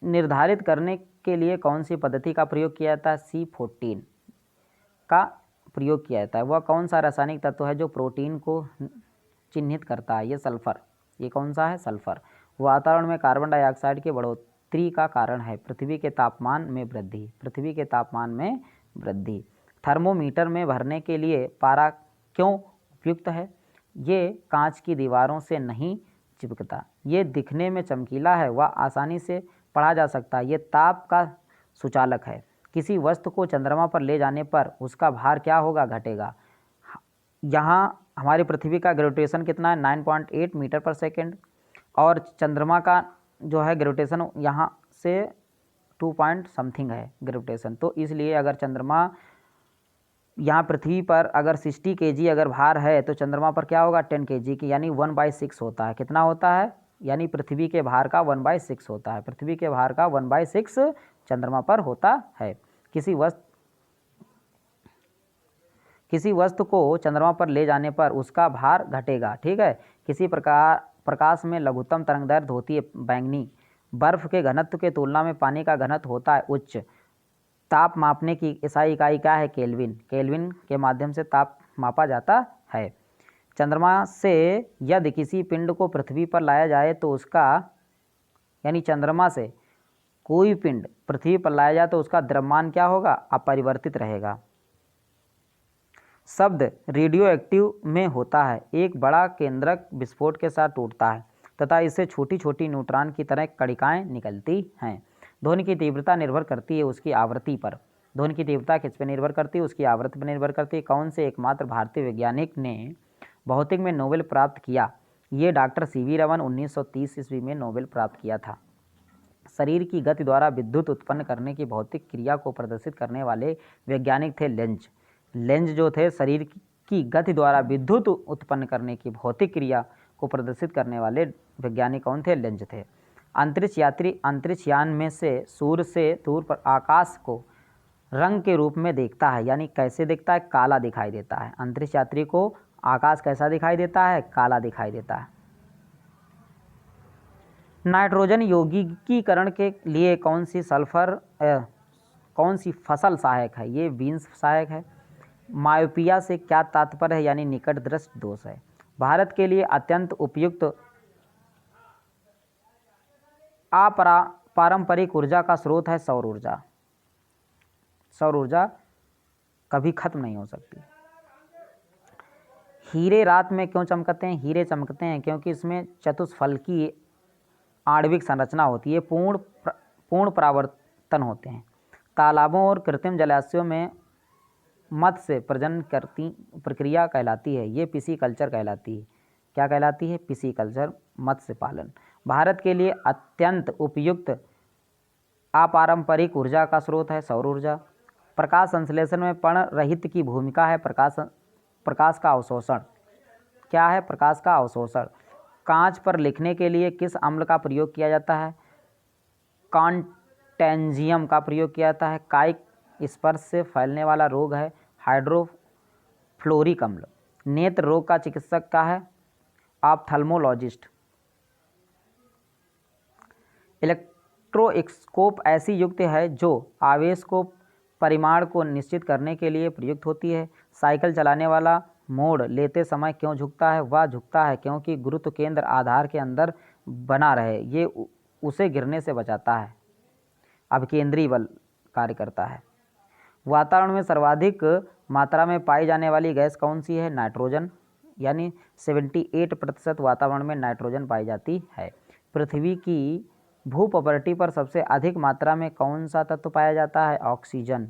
निर्धारित करने के लिए कौन सी पद्धति का प्रयोग किया जाता है? C14 का प्रयोग किया जाता है। वह कौन सा रासायनिक तत्व है जो प्रोटीन को चिन्हित करता है? ये सल्फर। ये कौन सा है? सल्फर। वातावरण में कार्बन डाइऑक्साइड की बढ़ोतरी का कारण है? पृथ्वी के तापमान में वृद्धि। पृथ्वी के तापमान में वृद्धि। थर्मोमीटर में भरने के लिए पारा क्यों उपयुक्त है? ये कांच की दीवारों से नहीं चिपकता, ये दिखने में चमकीला है, वह आसानी से पढ़ा जा सकता है, ये ताप का सुचालक है। किसी वस्तु को चंद्रमा पर ले जाने पर उसका भार क्या होगा? घटेगा। यहाँ हमारी पृथ्वी का ग्रेविटेशन कितना है? 9.8 मीटर पर सेकेंड, और चंद्रमा का जो है ग्रेविटेशन यहाँ से 2 पॉइंट समथिंग है ग्रेविटेशन। तो इसलिए अगर चंद्रमा यहाँ पृथ्वी पर अगर 60 kg अगर भार है तो चंद्रमा पर क्या होगा? 10 kg की, यानी 1/6 होता है। कितना होता है? यानी पृथ्वी के भार का 1/6 होता है। पृथ्वी के भार का 1/6 चंद्रमा पर होता है। किसी वस्तु को चंद्रमा पर ले जाने पर उसका भार घटेगा। ठीक है। किसी प्रकाश में लघुत्तम तरंगदैर्घ्य होती है बैंगनी। बर्फ के घनत्व के तुलना में पानी का घनत्व होता है उच्च। ताप मापने की SI इकाई क्या है? केल्विन। केल्विन के माध्यम से ताप मापा जाता है। चंद्रमा से यदि किसी पिंड को पृथ्वी पर लाया जाए तो उसका, यानी चंद्रमा से कोई पिंड पृथ्वी पर लाया जाए तो उसका द्रव्यमान क्या होगा? अपरिवर्तित रहेगा। शब्द रेडियो एक्टिव में होता है। एक बड़ा केंद्रक विस्फोट के साथ टूटता है तथा इससे छोटी छोटी न्यूट्रॉन की तरह कणिकाएं निकलती हैं। ध्वनि की तीव्रता निर्भर करती है उसकी आवृत्ति पर। ध्वनि की तीव्रता किस पर निर्भर करती है? उसकी आवृत्ति पर निर्भर करती है। कौन से एकमात्र भारतीय वैज्ञानिक ने भौतिक में नोबेल प्राप्त किया? ये डॉक्टर CV रमन 1930 ईस्वी में नोबेल प्राप्त किया था। शरीर की गति द्वारा विद्युत उत्पन्न करने की भौतिक क्रिया को प्रदर्शित करने वाले वैज्ञानिक थे लेंज। लेंज जो थे शरीर की गति द्वारा विद्युत उत्पन्न करने की भौतिक क्रिया को प्रदर्शित करने वाले वैज्ञानिक कौन थे? लेंज थे। अंतरिक्ष यात्री अंतरिक्ष यान में से सूर्य से दूर पर आकाश को रंग के रूप में देखता है, यानी कैसे देखता है? काला दिखाई देता है। अंतरिक्ष यात्री को आकाश कैसा दिखाई देता है? काला दिखाई देता है। नाइट्रोजन यौगिकीकरण के लिए कौन सी फसल सहायक है? ये बीन्स सहायक है। मायोपिया से क्या तात्पर्य है? यानी निकट दृष्टि दोष है। भारत के लिए अत्यंत उपयुक्त पारंपरिक ऊर्जा का स्रोत है सौर ऊर्जा। सौर ऊर्जा कभी खत्म नहीं हो सकती। हीरे रात में क्यों चमकते हैं? हीरे चमकते हैं क्योंकि इसमें चतुष्फलकी आणविक संरचना होती है, पूर्ण परावर्तन होते हैं। तालाबों और कृत्रिम जलाशयों में मत्स्य प्रजनन करती प्रक्रिया कहलाती है, ये पिसीकल्चर कहलाती है। क्या कहलाती है? पिसीकल्चर, मत्स्य पालन। भारत के लिए अत्यंत उपयुक्त अपारंपरिक ऊर्जा का स्रोत है सौर ऊर्जा। प्रकाश संश्लेषण में पर्ण रहित की भूमिका है प्रकाश का अवशोषण। क्या है? प्रकाश का अवशोषण। कांच पर लिखने के लिए किस अम्ल का प्रयोग किया जाता है? कॉन्टेंजियम का प्रयोग किया जाता है। कायिक स्पर्श से फैलने वाला रोग है हाइड्रोफ्लोरिक अम्ल। नेत्र रोग का चिकित्सक क्या है? ऑप्थेल्मोलॉजिस्ट। इलेक्ट्रोस्कोप ऐसी युक्ति है जो आवेश को परिमाण को निश्चित करने के लिए प्रयुक्त होती है। साइकिल चलाने वाला मोड़ लेते समय क्यों झुकता है? वह झुकता है क्योंकि गुरुत्व केंद्र आधार के अंदर बना रहे, ये उसे गिरने से बचाता है। अभिकेंद्री बल कार्य करता है। वातावरण में सर्वाधिक मात्रा में पाई जाने वाली गैस कौन सी है? नाइट्रोजन, यानी 78% वातावरण में नाइट्रोजन पाई जाती है। पृथ्वी की भूप्रवृत्ति पर सबसे अधिक मात्रा में कौन सा तत्व पाया जाता है? ऑक्सीजन।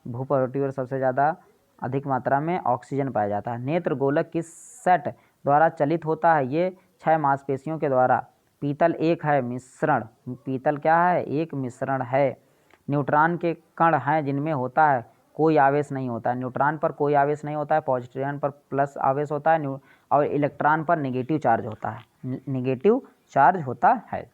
भूप्रवृत्ति पर सबसे ज़्यादा अधिक मात्रा में ऑक्सीजन पाया जाता है। नेत्र गोलक किस सेट द्वारा चलित होता है? ये 6 मांसपेशियों के द्वारा। पीतल एक है मिश्रण। पीतल क्या है? एक मिश्रण है। न्यूट्रॉन के कण हैं जिनमें होता है कोई आवेश नहीं होता है। न्यूट्रॉन पर कोई आवेश नहीं होता है, पॉजिट्रॉन पर प्लस आवेश होता है और इलेक्ट्रॉन पर नेगेटिव चार्ज होता है। नेगेटिव चार्ज होता है।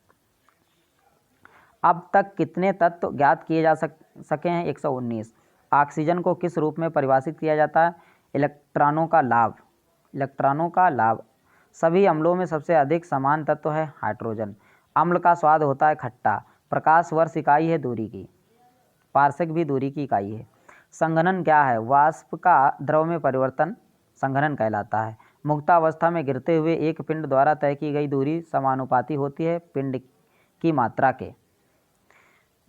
अब तक कितने तत्व ज्ञात किए जा सके हैं? 119। ऑक्सीजन को किस रूप में परिभाषित किया जाता है? इलेक्ट्रॉनों का लाभ। इलेक्ट्रॉनों का लाभ। सभी अम्लों में सबसे अधिक समान तत्व है हाइड्रोजन। अम्ल का स्वाद होता है खट्टा। प्रकाश वर्ष इकाई है दूरी की। पारसेक भी दूरी की इकाई है। संघनन क्या है? वाष्प का द्रव में परिवर्तन संघनन कहलाता है। मुक्तावस्था में गिरते हुए एक पिंड द्वारा तय की गई दूरी समानुपाती होती है पिंड की मात्रा के।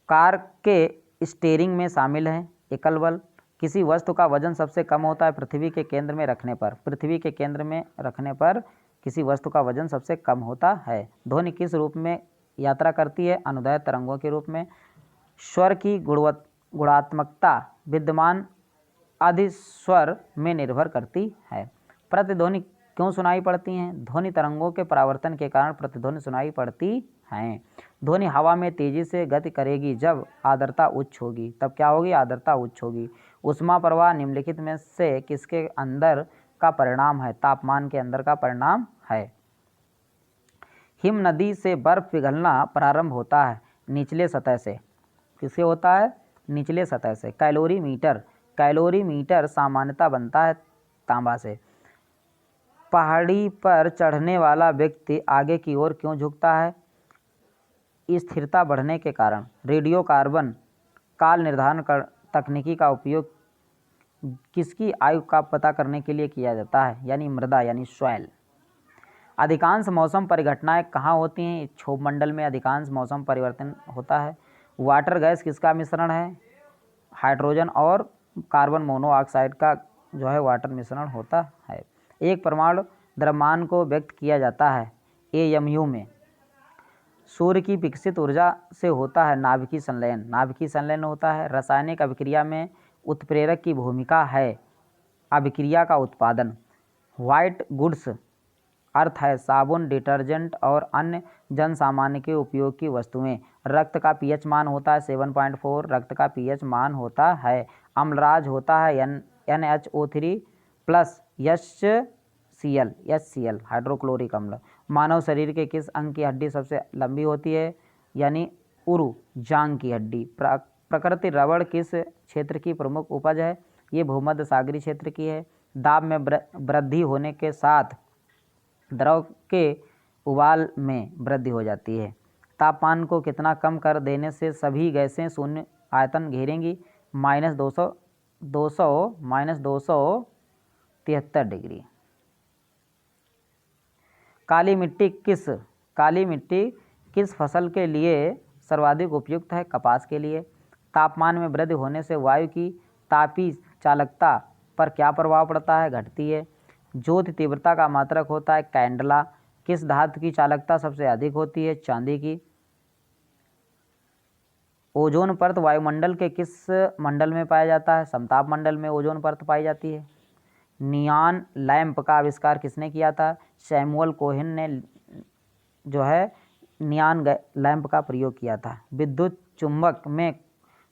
कार के स्टीयरिंग में शामिल है एकल बल। किसी वस्तु का वजन सबसे कम होता है पृथ्वी के केंद्र में रखने पर। पृथ्वी के केंद्र में रखने पर किसी वस्तु का वजन सबसे कम होता है। ध्वनि किस रूप में यात्रा करती है? अनुदैर्घ्य तरंगों के रूप में। स्वर की गुणात्मकता विद्यमान अधिस्वर में निर्भर करती है। प्रतिध्वनि क्यों सुनाई पड़ती हैं? ध्वनि तरंगों के परावर्तन के कारण प्रतिध्वनि सुनाई पड़ती हैं। ध्वनि हवा में तेजी से गति करेगी जब आर्द्रता उच्च होगी। तब क्या होगी? आर्द्रता उच्च होगी। ऊष्मा प्रवाह निम्नलिखित में से किसके अंदर का परिणाम है? तापमान के अंदर का परिणाम है। हिम नदी से बर्फ पिघलना प्रारंभ होता है निचले सतह से। किससे होता है? निचले सतह से। कैलोरीमीटर। कैलोरीमीटर सामान्यतः बनता है तांबा से। पहाड़ी पर चढ़ने वाला व्यक्ति आगे की ओर क्यों झुकता है? स्थिरता बढ़ने के कारण। रेडियो कार्बन काल निर्धारण तकनीकी का उपयोग किसकी आयु का पता करने के लिए किया जाता है? यानी मृदा यानी सॉइल। अधिकांश मौसम परिघटनाएं कहाँ होती हैं? क्षोभ मंडल में अधिकांश मौसम परिवर्तन होता है। वाटर गैस किसका मिश्रण है? हाइड्रोजन और कार्बन मोनोऑक्साइड का जो है वाटर मिश्रण होता है। एक परमाणु द्रव्यमान को व्यक्त किया जाता है AMU में। सूर्य की विकसित ऊर्जा से होता है नाभिकीय संलयन। नाभिकीय संलयन होता है। रासायनिक अभिक्रिया में उत्प्रेरक की भूमिका है अभिक्रिया का उत्पादन। व्हाइट गुड्स अर्थ है साबुन, डिटर्जेंट और अन्य जन सामान्य के उपयोग की वस्तुएं। रक्त का पीएच मान होता है 7.4। रक्त का पीएच मान होता है। अम्लराज होता है NHO3 प्लस HCl हाइड्रोक्लोरिक अम्ल। मानव शरीर के किस अंग की हड्डी सबसे लंबी होती है? यानी उरु जांग की हड्डी। प्रकृति रबड़ किस क्षेत्र की प्रमुख उपज है? ये भूमध्य सागरीय क्षेत्र की है। दाब में वृद्धि होने के साथ द्रव के उबाल में वृद्धि हो जाती है। तापमान को कितना कम कर देने से सभी गैसें शून्य आयतन घेरेंगी? -273 डिग्री। काली मिट्टी किस फसल के लिए सर्वाधिक उपयुक्त है? कपास के लिए। तापमान में वृद्धि होने से वायु की तापीय चालकता पर क्या प्रभाव पड़ता है? घटती है। ज्योति तीव्रता का मात्रक होता है कैंडला। किस धातु की चालकता सबसे अधिक होती है? चांदी की। ओजोन परत वायुमंडल के किस मंडल में पाया जाता है? समताप मंडल में ओजोन परत पाई जाती है। नियॉन लैंप का आविष्कार किसने किया था? सैमुअल कोहेन ने जो है नियॉन लैंप का प्रयोग किया था। विद्युत चुंबक में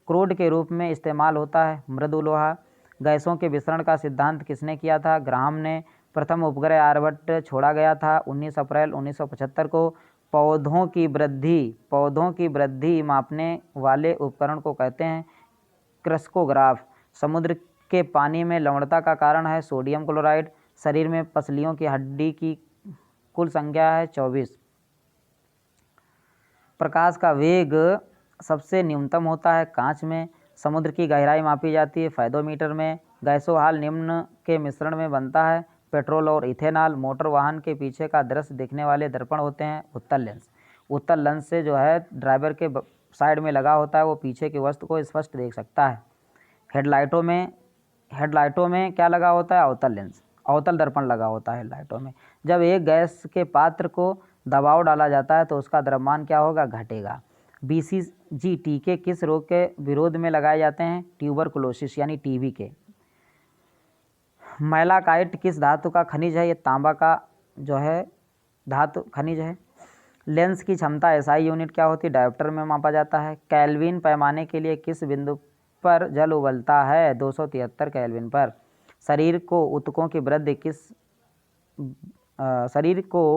क्रोड के रूप में इस्तेमाल होता है मृदु लोहा। गैसों के विसरण का सिद्धांत किसने किया था? ग्राहम ने। प्रथम उपग्रह आर्यभट्ट छोड़ा गया था 19 अप्रैल 1975 को। पौधों की वृद्धि मापने वाले उपकरण को कहते हैं क्रिस्कोग्राफ। समुद्र के पानी में लवणता का कारण है सोडियम क्लोराइड। शरीर में पसलियों की हड्डी की कुल संख्या है 24। प्रकाश का वेग सबसे न्यूनतम होता है कांच में। समुद्र की गहराई मापी जाती है फायदोमीटर में। गैसोहाल निम्न के मिश्रण में बनता है पेट्रोल और इथेनॉल। मोटर वाहन के पीछे का दृश्य दिखने वाले दर्पण होते हैं उत्तल लेंस। उत्तल लेंस से जो है ड्राइवर के साइड में लगा होता है वो पीछे की वस्तु को स्पष्ट देख सकता है। हेडलाइटों में क्या लगा होता है? अवतल लेंस। अवतल दर्पण लगा होता है हेडलाइटों में। जब एक गैस के पात्र को दबाव डाला जाता है तो उसका द्रव्यमान क्या होगा? घटेगा। BCG टीके किस रोग के विरोध में लगाए जाते हैं? ट्यूबरकुलोसिस यानी TB के। मैलाकाइट किस धातु का खनिज है? ये तांबा का जो है धातु खनिज है। लेंस की क्षमता SI यूनिट क्या होती है? डायोप्टर में मापा जाता है। केल्विन पैमाने के लिए किस बिंदु पर जल उबलता है? 273 केल्विन पर। शरीर को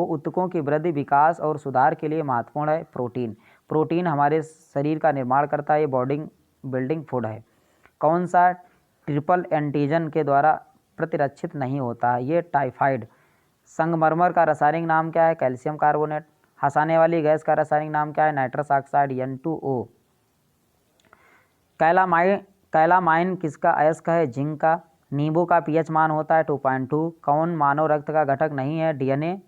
ऊतकों की वृद्धि विकास और सुधार के लिए महत्वपूर्ण है प्रोटीन। प्रोटीन हमारे शरीर का निर्माण करता है, ये बिल्डिंग फूड है। कौन सा ट्रिपल एंटीजन के द्वारा प्रतिरक्षित नहीं होता है, ये टाइफाइड। संगमरमर का रासायनिक नाम क्या है, कैल्शियम कार्बोनेट। हंसाने वाली गैस का रासायनिक नाम क्या है, नाइट्रस ऑक्साइड N2O। कैलामाइन किसका अयस्क है, जिंक का। नींबू का pH मान होता है 2.2। कौन मानव रक्त का घटक नहीं है, DNA।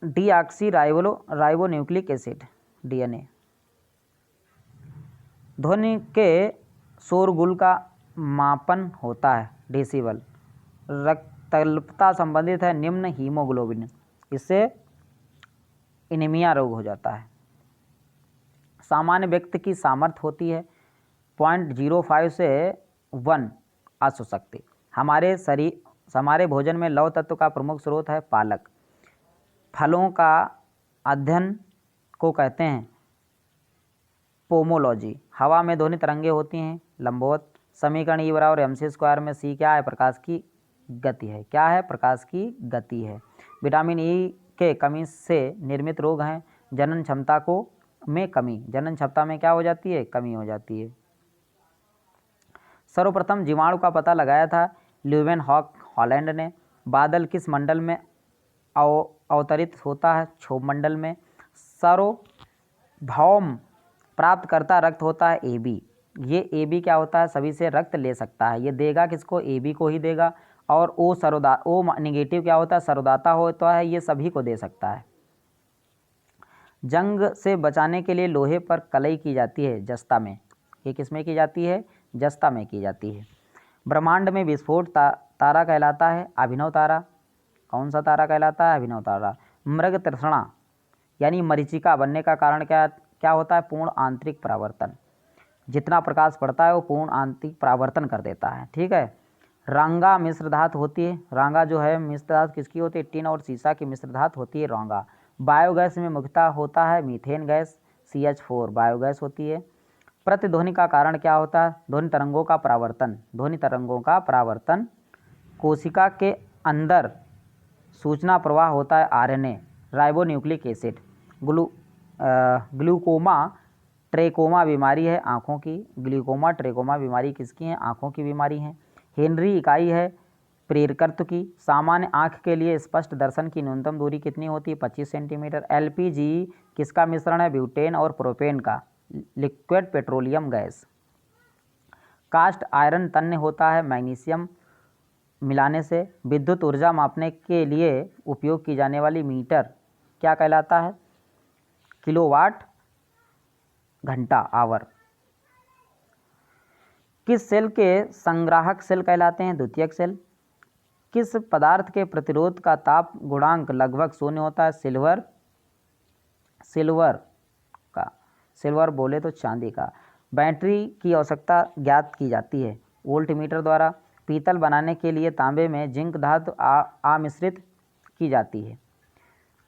Deoxy ribonucleic acid, DNA। ध्वनि के शोरगुल का मापन होता है, डेसिबल। रक्तल्पता संबंधित है निम्न हीमोग्लोबिन, इससे एनीमिया रोग हो जाता है। सामान्य व्यक्ति की सामर्थ्य होती है 0.05 से 1 अश्वशक्ति। हमारे भोजन में लौह तत्व का प्रमुख स्रोत है पालक। फलों का अध्ययन को कहते हैं पोमोलॉजी। हवा में ध्वनि तरंगे होती हैं, लंबवत। समीकरण E बराबर mc² में C क्या है, प्रकाश की गति है। क्या है, प्रकाश की गति है। विटामिन E के कमी से निर्मित रोग हैं जनन क्षमता में कमी। जनन क्षमता में क्या हो जाती है, कमी हो जाती है। सर्वप्रथम जीवाणु का पता लगाया था ल्यूवेनहॉक हॉलैंड ने। बादल किस मंडल में अवतरित होता है, क्षोभ मंडल में। सार्वभौम प्राप्तकर्ता रक्त होता है AB। ये AB क्या होता है, सभी से रक्त ले सकता है। ये देगा किसको, AB को ही देगा। और O नेगेटिव क्या होता है, सर्वदाता होता है, ये सभी को दे सकता है। जंग से बचाने के लिए लोहे पर कलई की जाती है, जस्ता में। ये किस में की जाती है, जस्ता में की जाती है। ब्रह्मांड में विस्फोट तारा कहलाता है अभिनव तारा। कौन सा तारा कहलाता है, अभिनव तारा। मृग तृष्णा यानी मरीचिका बनने का कारण क्या होता है, पूर्ण आंतरिक परावर्तन। जितना प्रकाश पड़ता है वो पूर्ण आंतरिक परावर्तन कर देता है, ठीक है। रांगा मिश्र धातु होती है। रांगा जो है मिश्र धातु किसकी होती है, टिन और सीसा की मिश्र धातु होती है रांगा। बायोगैस में मुख्यतः होता है मीथेन गैस, CH4 बायोगैस होती है। प्रतिध्वनि का कारण क्या होता है, ध्वनि तरंगों का परावर्तन। ध्वनि तरंगों का परावर्तन। कोशिका के अंदर सूचना प्रवाह होता है RNA, ribonucleic acid. Glaucoma trachoma बीमारी है आँखों की। ग्लूकोमा ट्रेकोमा बीमारी किसकी है, आँखों की बीमारी है। हेनरी इकाई है प्रेरकत्व की। सामान्य आँख के लिए स्पष्ट दर्शन की न्यूनतम दूरी कितनी होती है, 25 सेंटीमीटर। LPG किसका मिश्रण है, ब्यूटेन और प्रोपेन का, liquid petroleum gas. Cast iron तन्य होता है मैग्नीशियम मिलाने से। विद्युत ऊर्जा मापने के लिए उपयोग की जाने वाली मीटर क्या कहलाता है, किलोवाट घंटा, आवर। किस सेल के संग्राहक सेल कहलाते हैं, द्वितीयक सेल। किस पदार्थ के प्रतिरोध का ताप गुणांक लगभग 0 होता है, सिल्वर बोले तो चांदी का। बैटरी की आवश्यकता ज्ञात की जाती है वोल्टमीटर द्वारा। पीतल बनाने के लिए तांबे में जिंक धातु आमिश्रित की जाती है।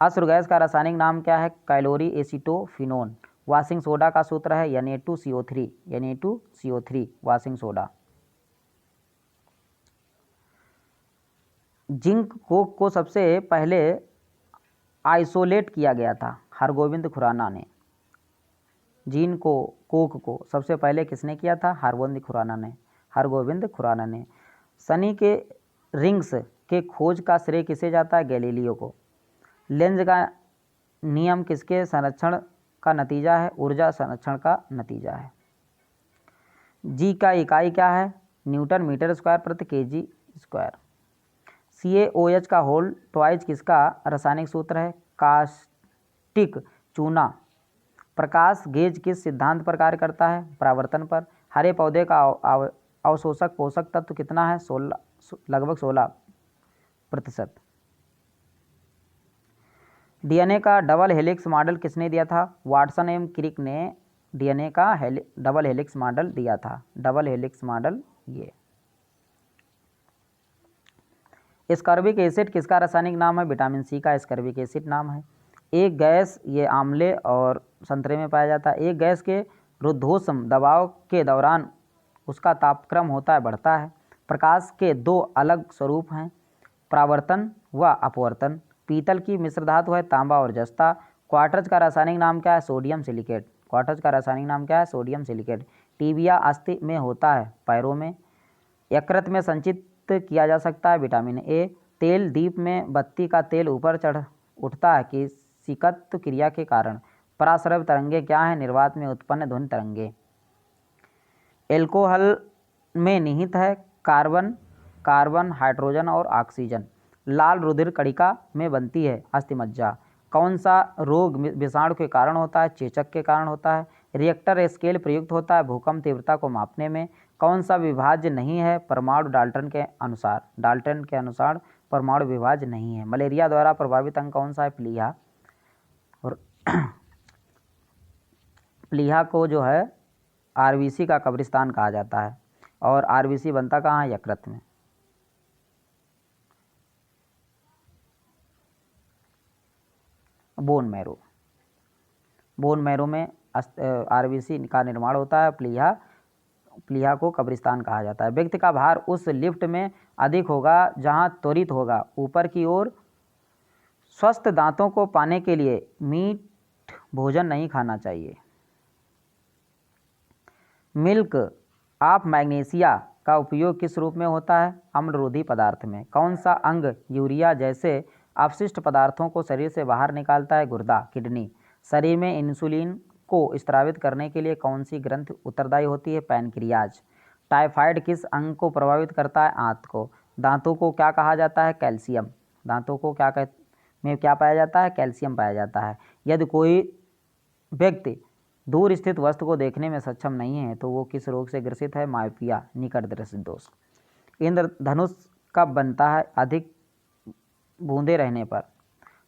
अश्रु गैस का रासायनिक नाम क्या है, कैलोरी एसीटोफिनोन। वाशिंग सोडा का सूत्र है Na2CO3 washing soda. Zinc Coke को सबसे पहले आइसोलेट किया गया था, हरगोविंद खुराना ने। कोक को सबसे पहले किसने किया था, हरगोविंद खुराना ने। शनि के रिंग्स के खोज का श्रेय किसे जाता है, गैलीलियो को। लेंज का नियम किसके संरक्षण का नतीजा है, ऊर्जा संरक्षण का नतीजा है। जी का इकाई क्या है, न्यूटन मीटर स्क्वायर प्रति kg स्क्वायर। CaOH का होल ट्वाइज किसका रासायनिक सूत्र है, कास्टिक चूना। प्रकाश गेज किस सिद्धांत पर कार्य करता है, परावर्तन पर। हरे पौधे का अवशोषक पोषक तत्व कितना है, लगभग 16%। DNA का डबल हेलिक्स मॉडल किसने दिया था, वाटसन एवं क्रिक ने DNA का डबल हेलिक्स मॉडल दिया था। डबल हेलिक्स मॉडल ये। एस्कॉर्बिक एसिड किसका रासायनिक नाम है, विटामिन C का एस्कॉर्बिक एसिड नाम है। एक गैस, ये आंवले और संतरे में पाया जाता है। एक गैस के रुद्धोष्म दबाव के दौरान उसका तापक्रम होता है, बढ़ता है। प्रकाश के दो अलग स्वरूप हैं, परावर्तन व अपवर्तन। पीतल की मिश्र धातु है तांबा और जस्ता। क्वार्टज का रासायनिक नाम क्या है? Sodium silicate. क्वार्टज का रासायनिक नाम क्या है? Sodium silicate. टीबिया अस्थि में होता है, पैरों में। यकृत में संचित किया जा सकता है विटामिन ए। तेल दीप में बत्ती का तेल ऊपर चढ़ उठता है कि सिकत्व क्रिया के कारण। पराश्रव्य तरंगे क्या हैं? निर्वात में उत्पन्न ध्वनि तरंगे। एल्कोहल में निहित है कार्बन, हाइड्रोजन और ऑक्सीजन। लाल रुधिर कणिका में बनती है अस्थिमज्जा। कौन सा रोग विषाणु के कारण होता है? चेचक के कारण होता है। रिएक्टर स्केल प्रयुक्त होता है भूकंप तीव्रता को मापने में। कौन सा विभाज्य नहीं है? परमाणु। डाल्टन के अनुसार परमाणु विभाज्य नहीं है। मलेरिया द्वारा प्रभावित अंग कौन सा है? प्लीहा। और प्लीहा को जो है आरबीसी का कब्रिस्तान कहा जाता है। और आरबीसी बनता कहाँ है? यकृत में। बोन मैरो में आरबीसी का निर्माण होता है। प्लीहा को कब्रिस्तान कहा जाता है। व्यक्ति का भार उस लिफ्ट में अधिक होगा जहां त्वरित होगा ऊपर की ओर। स्वस्थ दांतों को पाने के लिए मीठ भोजन नहीं खाना चाहिए। मिल्क ऑफ मैग्नीशिया का उपयोग किस रूप में होता है? अम्लरोधी पदार्थ में। कौन सा अंग यूरिया जैसे अपशिष्ट पदार्थों को शरीर से बाहर निकालता है? गुर्दा, किडनी। शरीर में इंसुलिन को स्रावित करने के लिए कौन सी ग्रंथि उत्तरदायी होती है? पैनक्रियाज। टाइफाइड किस अंग को प्रभावित करता है? आंत को। दांतों को क्या कहा जाता है? कैल्शियम। दांतों को क्या पाया जाता है? कैल्शियम पाया जाता है। यदि कोई व्यक्ति दूर स्थित वस्तु को देखने में सक्षम नहीं है तो वो किस रोग से ग्रसित है? मायोपिया, निकट दृष्टि दोष। इंद्रधनुष कब बनता है? अधिक बूंदे रहने पर।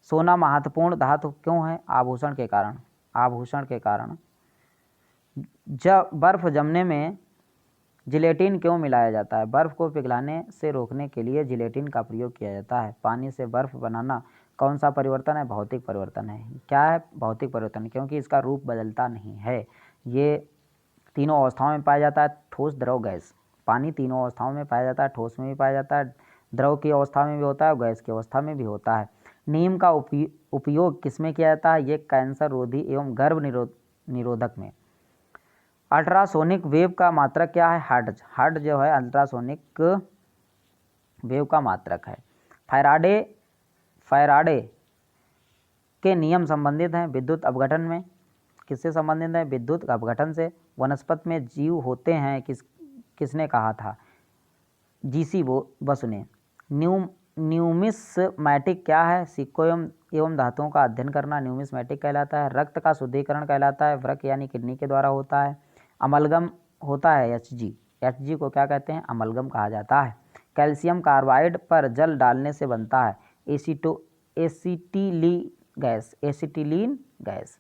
सोना महत्वपूर्ण धातु क्यों है? आभूषण के कारण। जब बर्फ जमने में जिलेटिन क्यों मिलाया जाता है? बर्फ को पिघलाने से रोकने के लिए जिलेटिन का प्रयोग किया जाता है। पानी से बर्फ बनाना कौन सा परिवर्तन है? भौतिक परिवर्तन है। क्या है? भौतिक परिवर्तन, क्योंकि इसका रूप बदलता नहीं है। ये तीनों अवस्थाओं में पाया जाता है, ठोस, द्रव, गैस। पानी तीनों अवस्थाओं में पाया जाता है, ठोस में भी पाया जाता है, द्रव की अवस्था में भी होता है, गैस की अवस्था में भी होता है। नीम का उपयोग किसमें किया जाता है? ये कैंसर रोधी एवं गर्भ निरोधक में। अल्ट्रासोनिक वेव का मात्रक क्या है? हर्ट्ज जो है अल्ट्रासोनिक वेव का मात्रक है। फैराडे के नियम संबंधित हैं विद्युत अपघटन में। किससे संबंधित है? विद्युत अपघटन से। वनस्पति में जीव होते हैं किसने कहा था? जीसी बसु ने। न्यूमिस्मैटिक क्या है? सिक्कों एवं धातुओं का अध्ययन करना न्यूमिस्मैटिक कहलाता है। रक्त का शुद्धिकरण कहलाता है वृक्क यानी किडनी के द्वारा होता है। अमलगम होता है एचजी को क्या कहते हैं? अमलगम कहा जाता है। कैल्शियम कार्बाइड पर जल डालने से बनता है एसिटिलीन गैस।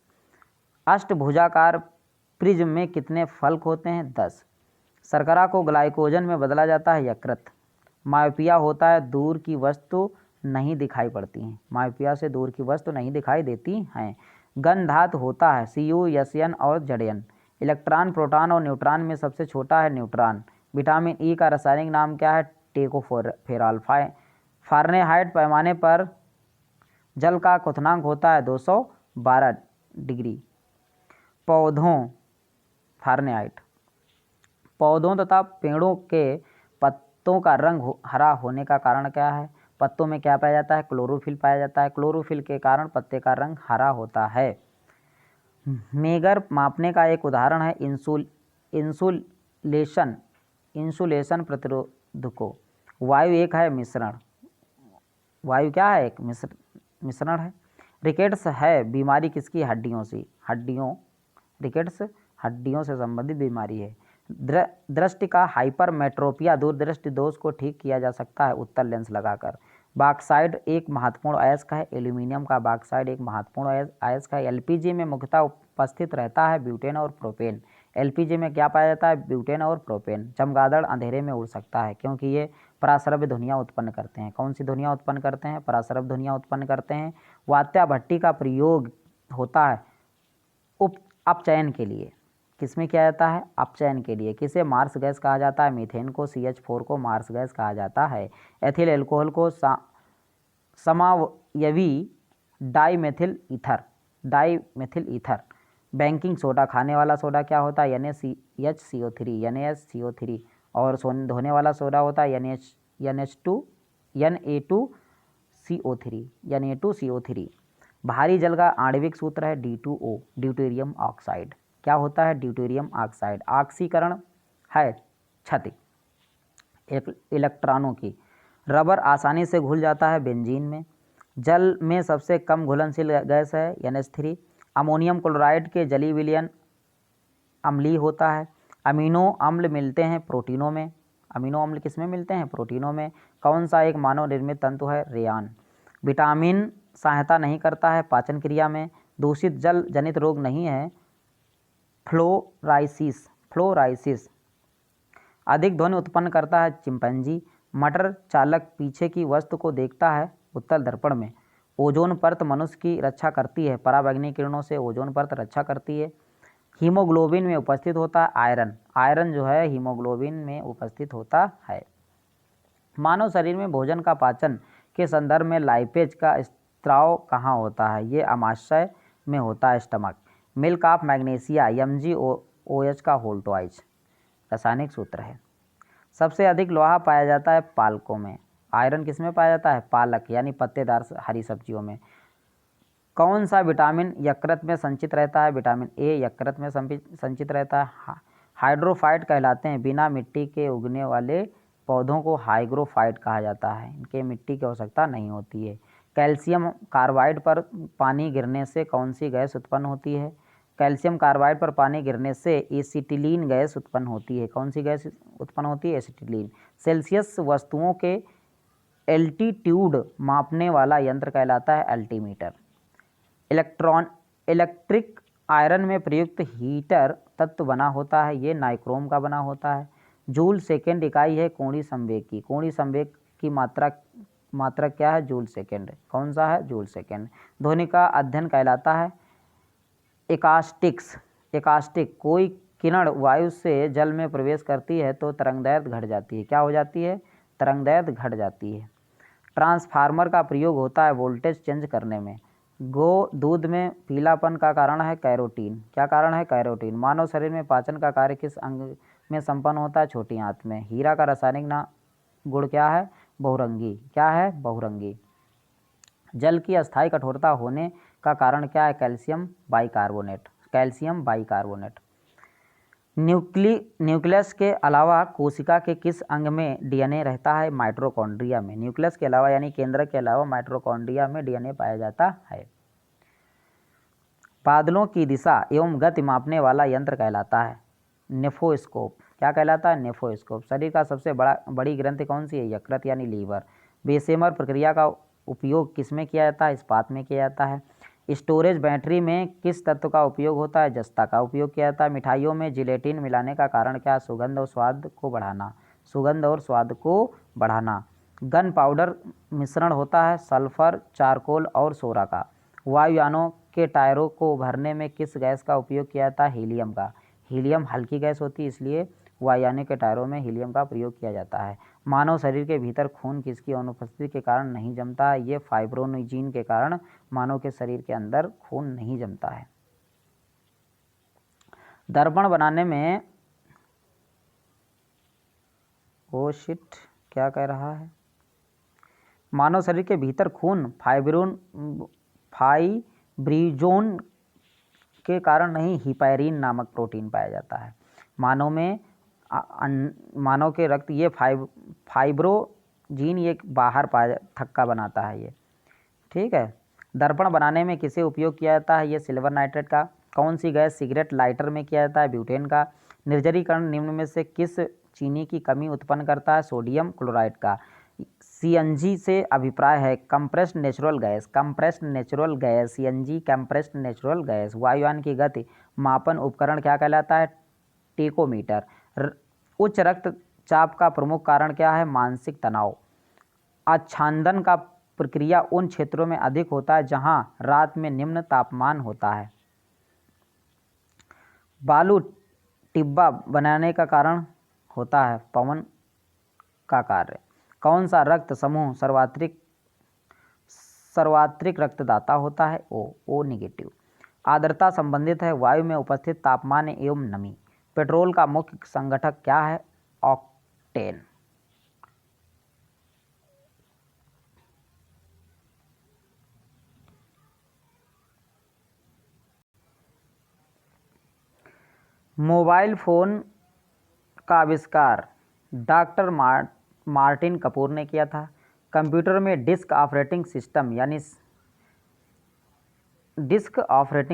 अष्टभुजाकार प्रिज्म में कितने फलक होते हैं? 10। शर्करा को ग्लाइकोजन में बदला जाता है यकृत। मायोपिया होता है दूर की वस्तु नहीं दिखाई पड़ती हैं। मायोपिया से दूर की वस्तु नहीं दिखाई देती हैं। घन धातु होता है Cu, Sn और Zn। इलेक्ट्रॉन, प्रोटॉन और न्यूट्रॉन में सबसे छोटा है न्यूट्रॉन। विटामिन ई का रासायनिक नाम क्या है? टेकोफेरॉल। फारेनहाइट पैमाने पर जल का क्वथनांक होता है 212 डिग्री। पौधों तथा पेड़ों के पत्तों का रंग हरा होने का कारण क्या है? पत्तों में क्या पाया जाता है? क्लोरोफिल पाया जाता है। क्लोरोफिल के कारण पत्ते का रंग हरा होता है। मेगर मापने का एक उदाहरण है इंसुलेशन प्रतिरोधकों। वायु एक है मिश्रण। वायु क्या है? एक मिश्रण है। रिकेट्स है बीमारी किसकी? रिकेट्स हड्डियों से संबंधित बीमारी है। दृष्टि का हाइपरमेट्रोपिया दूरदृष्टि दोष को ठीक किया जा सकता है उत्तल लेंस लगाकर। बॉक्साइड एक महत्वपूर्ण अयस्क है। एल्यूमिनियम का बॉक्साइड एक महत्वपूर्ण अयस्क है। एलपीजी में मुख्यतः उपस्थित रहता है ब्यूटेन और प्रोपेन। एलपीजी में क्या पाया जाता है? ब्यूटेन और प्रोपेन। चमगादड़ अंधेरे में उड़ सकता है क्योंकि ये पराश्रव्य ध्वनियाँ उत्पन्न करते हैं। कौन सी ध्वनियाँ उत्पन्न करते हैं? पराश्रव्य ध्वनियाँ उत्पन्न करते हैं। वात्या भट्टी का प्रयोग होता है अपचयन के लिए। किसमें किया जाता है? अपचयन के लिए। किसे मार्स गैस कहा जाता है? मीथेन को। CH4 को मार्स गैस कहा जाता है। एथिल अल्कोहल को यवी डाईमेथिल ईथर। बेकिंग सोडा, खाने वाला सोडा क्या होता है NaCO3। और धोने वाला सोडा होता है Na2CO3। भारी जल का आणविक सूत्र है D2O, ड्यूटेरियम ऑक्साइड। क्या होता है? Deuterium oxide. ऑक्सीकरण है क्षति इलेक्ट्रॉनों की। रबर आसानी से घुल जाता है बेंजीन में। जल में सबसे कम घुलनशील गैस है NH3। अमोनियम क्लोराइड के जलीय विलयन अम्लीय होता है। अमीनो अम्ल मिलते हैं प्रोटीनों में। अमीनो अम्ल किस में मिलते हैं? प्रोटीनों में। कौन सा एक मानव निर्मित तंतु है? रेयान। विटामिन सहायता नहीं करता है पाचन क्रिया में। दूषित जल जनित रोग नहीं है फ्लोराइसिस। अधिक ध्वनि उत्पन्न करता है चिंपैंजी। मटर चालक पीछे की वस्तु को देखता है उत्तल दर्पण में। ओजोन परत मनुष्य की रक्षा करती है, पराबैंगनी किरणों से ओजोन परत रक्षा करती है। हीमोग्लोबिन में उपस्थित होता है आयरन। आयरन जो है हीमोग्लोबिन में उपस्थित होता है। मानव शरीर में भोजन का पाचन के संदर्भ में लाइपेज का स्त्राव कहाँ होता है? ये आमाशय में होता है, stomach. Milk of magnesia MgOH का होल ट्वाइस रासायनिक सूत्र है। सबसे अधिक लोहा पाया जाता है पालकों में। आयरन किस में पाया जाता है? पालक यानी पत्तेदार हरी सब्जियों में। कौन सा विटामिन यकृत में संचित रहता है? विटामिन ए यकृत में संचित रहता है। हाइड्रोफाइट कहलाते हैं। बिना मिट्टी के उगने वाले पौधों को हाइग्रोफाइट कहा जाता है। इनके मिट्टी की आवश्यकता नहीं होती है। कैल्शियम कार्बाइड पर पानी गिरने से कौन सी गैस उत्पन्न होती है? कैल्शियम कार्बाइड पर पानी गिरने से एसिटिलीन गैस उत्पन्न होती है। कौन सी गैस उत्पन्न होती है? एसिटिलीन। सेल्सियस वस्तुओं के एल्टीट्यूड मापने वाला यंत्र कहलाता है एल्टीमीटर। इलेक्ट्रिक आयरन में प्रयुक्त हीटर तत्व बना होता है, ये नाइक्रोम का बना होता है। जूल सेकेंड इकाई है कोणीय संवेग की। कोणीय संवेग की मात्रा क्या है? Joule second. कौन सा है? Joule second. ध्वनि का अध्ययन कहलाता है एकास्टिक। कोई किरण वायु से जल में प्रवेश करती है तो तरंगदैर्घ्य घट जाती है। क्या हो जाती है? तरंगदैर्घ्य घट जाती है। ट्रांसफार्मर का प्रयोग होता है वोल्टेज चेंज करने में। दूध में पीलापन का कारण है कैरोटीन। क्या कारण है? कैरोटीन। मानव शरीर में पाचन का कार्य किस अंग में संपन्न होता है? छोटी आंत में। हीरा का रासायनिक गुण क्या है? बहुरंगी। क्या है? बहुरंगी। जल की अस्थायी कठोरता होने का कारण क्या है? Calcium bicarbonate. न्यूक्लियस के अलावा कोशिका के किस अंग में DNA रहता है? माइटोकॉन्ड्रिया में। न्यूक्लियस के अलावा यानी केंद्रक के अलावा माइटोकॉन्ड्रिया में DNA पाया जाता है। बादलों की दिशा एवं गति मापने वाला यंत्र कहलाता है नेफोस्कोप। क्या कहलाता है? नेफोस्कोप। शरीर का सबसे बड़ी ग्रंथि कौन सी है? यकृत यानी लीवर। बेसेमर प्रक्रिया का उपयोग किस में किया जाता है? इस्पात में किया जाता है। स्टोरेज बैटरी में किस तत्व का उपयोग होता है? जस्ता का उपयोग किया जाता है। मिठाइयों में जिलेटिन मिलाने का कारण क्या है? सुगंध और स्वाद को बढ़ाना। गन पाउडर मिश्रण होता है सल्फर, चारकोल और सोरा का। वायुयानों के टायरों को भरने में किस गैस का उपयोग किया जाता है? हीलियम का। हीलियम हल्की गैस होती है, इसलिए वायुयानों के टायरों में हीलियम का प्रयोग किया जाता है। मानव शरीर के भीतर खून किसकी अनुपस्थिति के कारण नहीं जमता है? ये फाइब्रोनोजीन के कारण मानव के शरीर के अंदर खून नहीं जमता है। दर्पण बनाने में क्या कह रहा है? मानव शरीर के भीतर खून फाइब्रिनोजन के कारण नहीं, हिपैरिन नामक प्रोटीन पाया जाता है। मानव के रक्त ये फाइब्रोजीन ये बाहर थक्का बनाता है ये, ठीक है। दर्पण बनाने में किसे उपयोग किया जाता है? ये सिल्वर नाइट्रेट का। कौन सी गैस सिगरेट लाइटर में किया जाता है? ब्यूटेन का। निर्जलीकरण निम्न में से किस चीनी की कमी उत्पन्न करता है? सोडियम क्लोराइड का। CNG से अभिप्राय है compressed natural gas CNG compressed natural gas. वायुयान की गति मापन उपकरण क्या कहलाता है? टेकोमीटर। उच्च रक्तचाप का प्रमुख कारण क्या है? मानसिक तनाव। आच्छादन का प्रक्रिया उन क्षेत्रों में अधिक होता है जहां रात में निम्न तापमान होता है। बालू टिब्बा बनाने का कारण होता है पवन का कार्य। कौन सा रक्त समूह सर्वात्रिक रक्तदाता होता है? O negative. आर्द्रता संबंधित है वायु में उपस्थित तापमान एवं नमी। पेट्रोल का मुख्य संगठक क्या है? ऑक्टेन। मोबाइल फ़ोन का आविष्कार डॉक्टर मार्टिन कपूर ने किया था। कंप्यूटर में डिस्क ऑपरेटिंग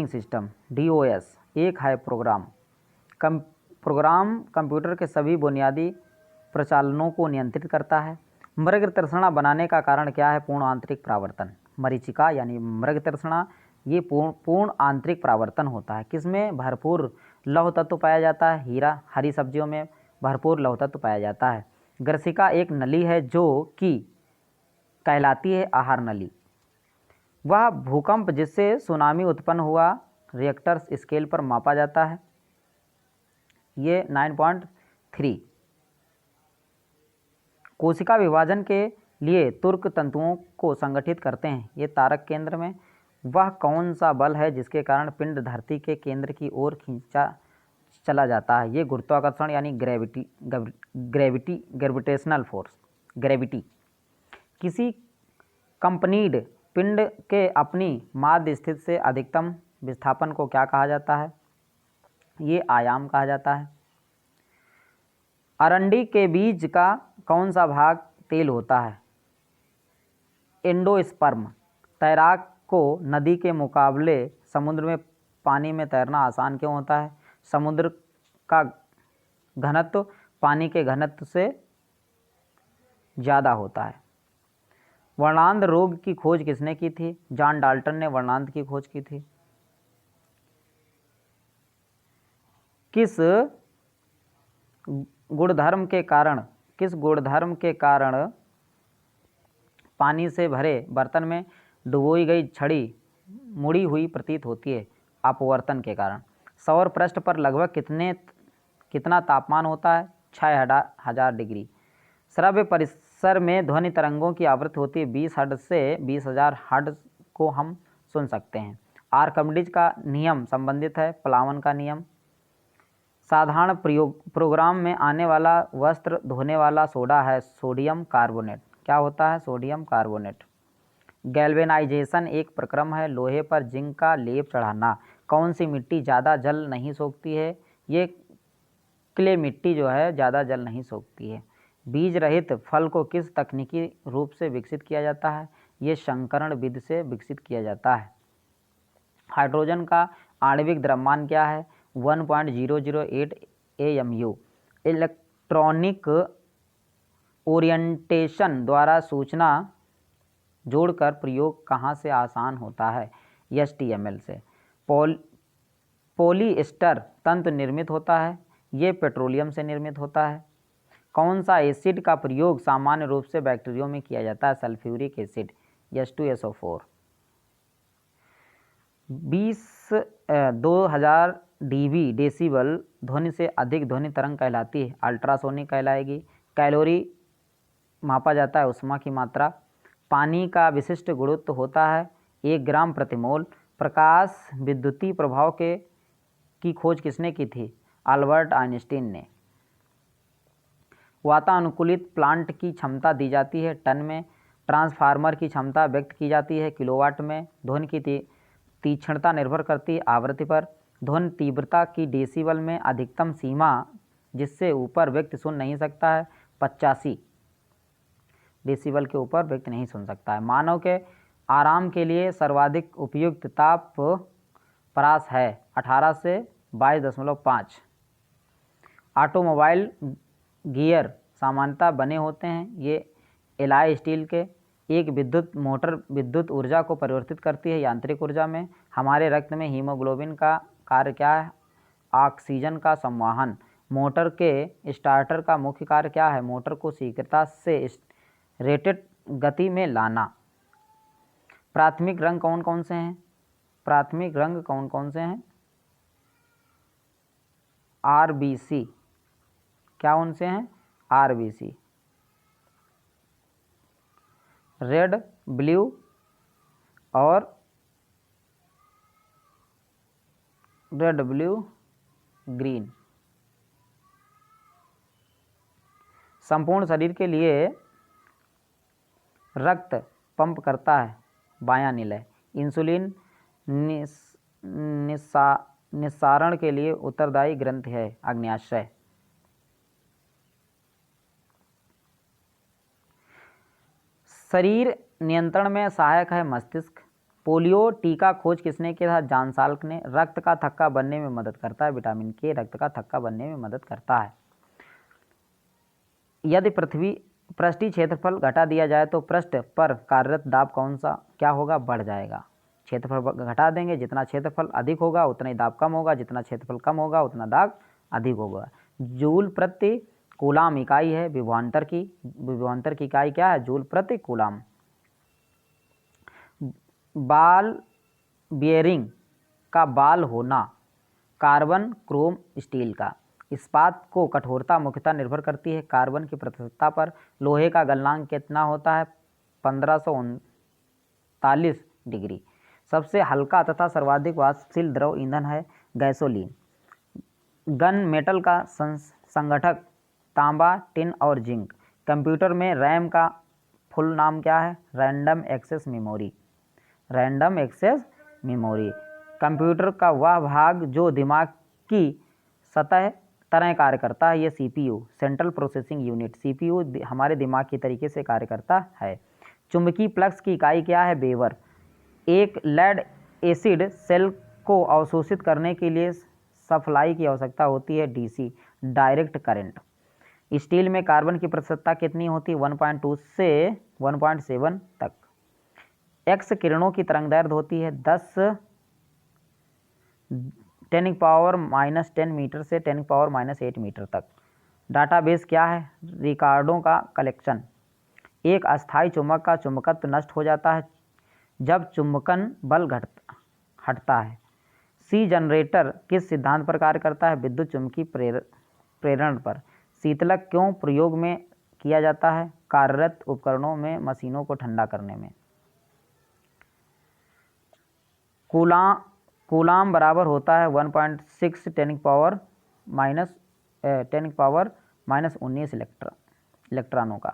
सिस्टम DOS एक है प्रोग्राम। प्रोग्राम कंप्यूटर के सभी बुनियादी प्रचालनों को नियंत्रित करता है। मृग तृष्णा बनाने का कारण क्या है? पूर्ण आंतरिक परावर्तन। मरीचिका यानी मृग तृष्णा ये पूर्ण आंतरिक परावर्तन होता है। किसमें भरपूर लौह तत्व पाया जाता है? हीरा। हरी सब्जियों में भरपूर लौह तत्व पाया जाता है। ग्रसिका एक नली है जो कि कहलाती है आहार नली। वह भूकंप जिससे सुनामी उत्पन्न हुआ रिएक्टर स्केल पर मापा जाता है। ये 9.3। कोशिका विभाजन के लिए तुर्क तंतुओं को संगठित करते हैं। ये तारक केंद्र में। वह कौन सा बल है जिसके कारण पिंड धरती के केंद्र की ओर खींचा चला जाता है? ये गुरुत्वाकर्षण यानी ग्रेविटेशनल फोर्स, ग्रेविटी। किसी कंपनीड पिंड के अपनी माध्य स्थिति से अधिकतम विस्थापन को क्या कहा जाता है? ये आयाम कहा जाता है। अरंडी के बीज का कौन सा भाग तेल होता है? एंडोस्पर्म। तैराक को नदी के मुकाबले समुद्र में पानी में तैरना आसान क्यों होता है? समुद्र का घनत्व पानी के घनत्व से ज़्यादा होता है। वर्णांध रोग की खोज किसने की थी? जॉन डाल्टन ने वर्णांध की खोज की थी। किस गुणधर्म के कारण पानी से भरे बर्तन में डुबोई गई छड़ी मुड़ी हुई प्रतीत होती है? अपवर्तन के कारण। सौर पृष्ठ पर लगभग कितना तापमान होता है? 6000 डिग्री। श्रव्य परिसर में ध्वनि तरंगों की आवृत्ति होती है 20 हर्ट्ज से 20,000 हर्ट्ज को हम सुन सकते हैं। आर्किमिडीज का नियम संबंधित है प्लावन का नियम। साधारण प्रोग्राम में आने वाला वस्त्र धोने वाला सोडा है सोडियम कार्बोनेट। क्या होता है? Sodium carbonate. गैल्वेनाइजेशन एक प्रक्रम है लोहे पर जिंक का लेप चढ़ाना। कौन सी मिट्टी ज़्यादा जल नहीं सोखती है? ये क्ले मिट्टी जो है ज़्यादा जल नहीं सोखती है। बीज रहित फल को किस तकनीकी रूप से विकसित किया जाता है? ये संकरण विधि से विकसित किया जाता है। हाइड्रोजन का आणविक द्रव्यमान क्या है? 1.008 AMU। इलेक्ट्रॉनिक ओरिएंटेशन द्वारा सूचना जोड़कर प्रयोग कहाँ से आसान होता है? HTML से। पॉलीएस्टर तंतु निर्मित होता है। ये पेट्रोलियम से निर्मित होता है। कौन सा एसिड का प्रयोग सामान्य रूप से बैक्टीरियो में किया जाता है? Sulphuric acid H2SO4। 2000 dB decibel ध्वनि से अधिक ध्वनि तरंग कहलाती है? अल्ट्रासोनिक कहलाएगी। कैलोरी मापा जाता है ऊष्मा की मात्रा। पानी का विशिष्ट गुरुत्व होता है 1 ग्राम प्रति मोल। प्रकाश विद्युतीय प्रभाव की खोज किसने की थी? अल्बर्ट आइंस्टीन ने। वातानुकूलित प्लांट की क्षमता दी जाती है टन में। ट्रांसफार्मर की क्षमता व्यक्त की जाती है किलोवाट में। ध्वनि की तीक्ष्णता निर्भर करती है आवृत्ति पर। ध्वनि तीव्रता की डेसिबल में अधिकतम सीमा जिससे ऊपर व्यक्ति सुन नहीं सकता है 85 डेसिबल के ऊपर व्यक्ति नहीं सुन सकता है। मानव के आराम के लिए सर्वाधिक उपयुक्त ताप परास है 18 से 22.5। ऑटोमोबाइल गियर सामान्यतः बने होते हैं ये एलॉय स्टील के। एक विद्युत मोटर विद्युत ऊर्जा को परिवर्तित करती है यांत्रिक ऊर्जा में। हमारे रक्त में हीमोग्लोबिन का कार्य क्या है? ऑक्सीजन का संवहन। मोटर के स्टार्टर का मुख्य कार्य क्या है? मोटर को शीघ्रता से रेटेड गति में लाना। प्राथमिक रंग कौन कौन से हैं? प्राथमिक रंग कौन कौन से हैं? RBC। क्या उनसे हैं? RBC। रेड, ब्लू, और रेड ब्लू ग्रीन। संपूर्ण शरीर के लिए रक्त पंप करता है बायां निलय। इंसुलिन निस्सारण के लिए उत्तरदायी ग्रंथि है अग्न्याशय। शरीर नियंत्रण में सहायक है मस्तिष्क। पोलियो टीका खोज किसने किया था? जॉन साल्क ने। रक्त का थक्का बनने में मदद करता है विटामिन के। रक्त का थक्का बनने में मदद करता है। यदि पृष्ठीय क्षेत्रफल घटा दिया जाए तो पृष्ठ पर कार्यरत दाब कौन सा क्या होगा? बढ़ जाएगा। क्षेत्रफल घटा देंगे, जितना क्षेत्रफल अधिक होगा उतना ही दाब कम होगा, जितना क्षेत्रफल कम होगा उतना दाब अधिक होगा। जूल प्रति कूलाम इकाई है विभवांतर की। विभवांतर की इकाई क्या है? जूल प्रति कूलाम। बाल बियरिंग का बाल होना कार्बन, क्रोम, स्टील का। इस्पात को कठोरता मुख्यतः निर्भर करती है कार्बन की प्रतिशतता पर। लोहे का गलनांक कितना होता है? 1539 डिग्री। सबसे हल्का तथा सर्वाधिक वाष्पशील द्रव ईंधन है गैसोलीन। गन मेटल का संगठक तांबा, टिन और जिंक। कंप्यूटर में रैम का फुल नाम क्या है? Random access memory. Random access memory. Computer का वह भाग जो दिमाग की सतह तरह कार्य करता है, ये CPU, central processing unit. CPU हमारे दिमाग की तरीके से कार्य करता है। चुंबकीय फ्लक्स की इकाई क्या है? वेबर। एक लेड एसिड सेल को अवशोषित करने के लिए सप्लाई की आवश्यकता होती है डीसी, डायरेक्ट करंट। स्टील में कार्बन की प्रतिशतता कितनी होती है? 1.2 से 1.7 तक। एक्स किरणों की तरंगदैर्घ्य होती है 10 10⁻⁻10 मीटर से 10⁻⁻8 मीटर तक। डाटाबेस क्या है? रिकॉर्डों का कलेक्शन। एक अस्थायी चुंबक का चुंबकत्व नष्ट हो जाता है जब चुंबकन बल हटता है। सी जनरेटर किस सिद्धांत पर कार्य करता है? विद्युत चुम्बकीय प्रेरण पर। शीतलक क्यों प्रयोग में किया जाता है? कार्यरत उपकरणों में मशीनों को ठंडा करने में। कूलाम बराबर होता है 1.6 10⁻⁻19 इलेक्ट्रॉनों का।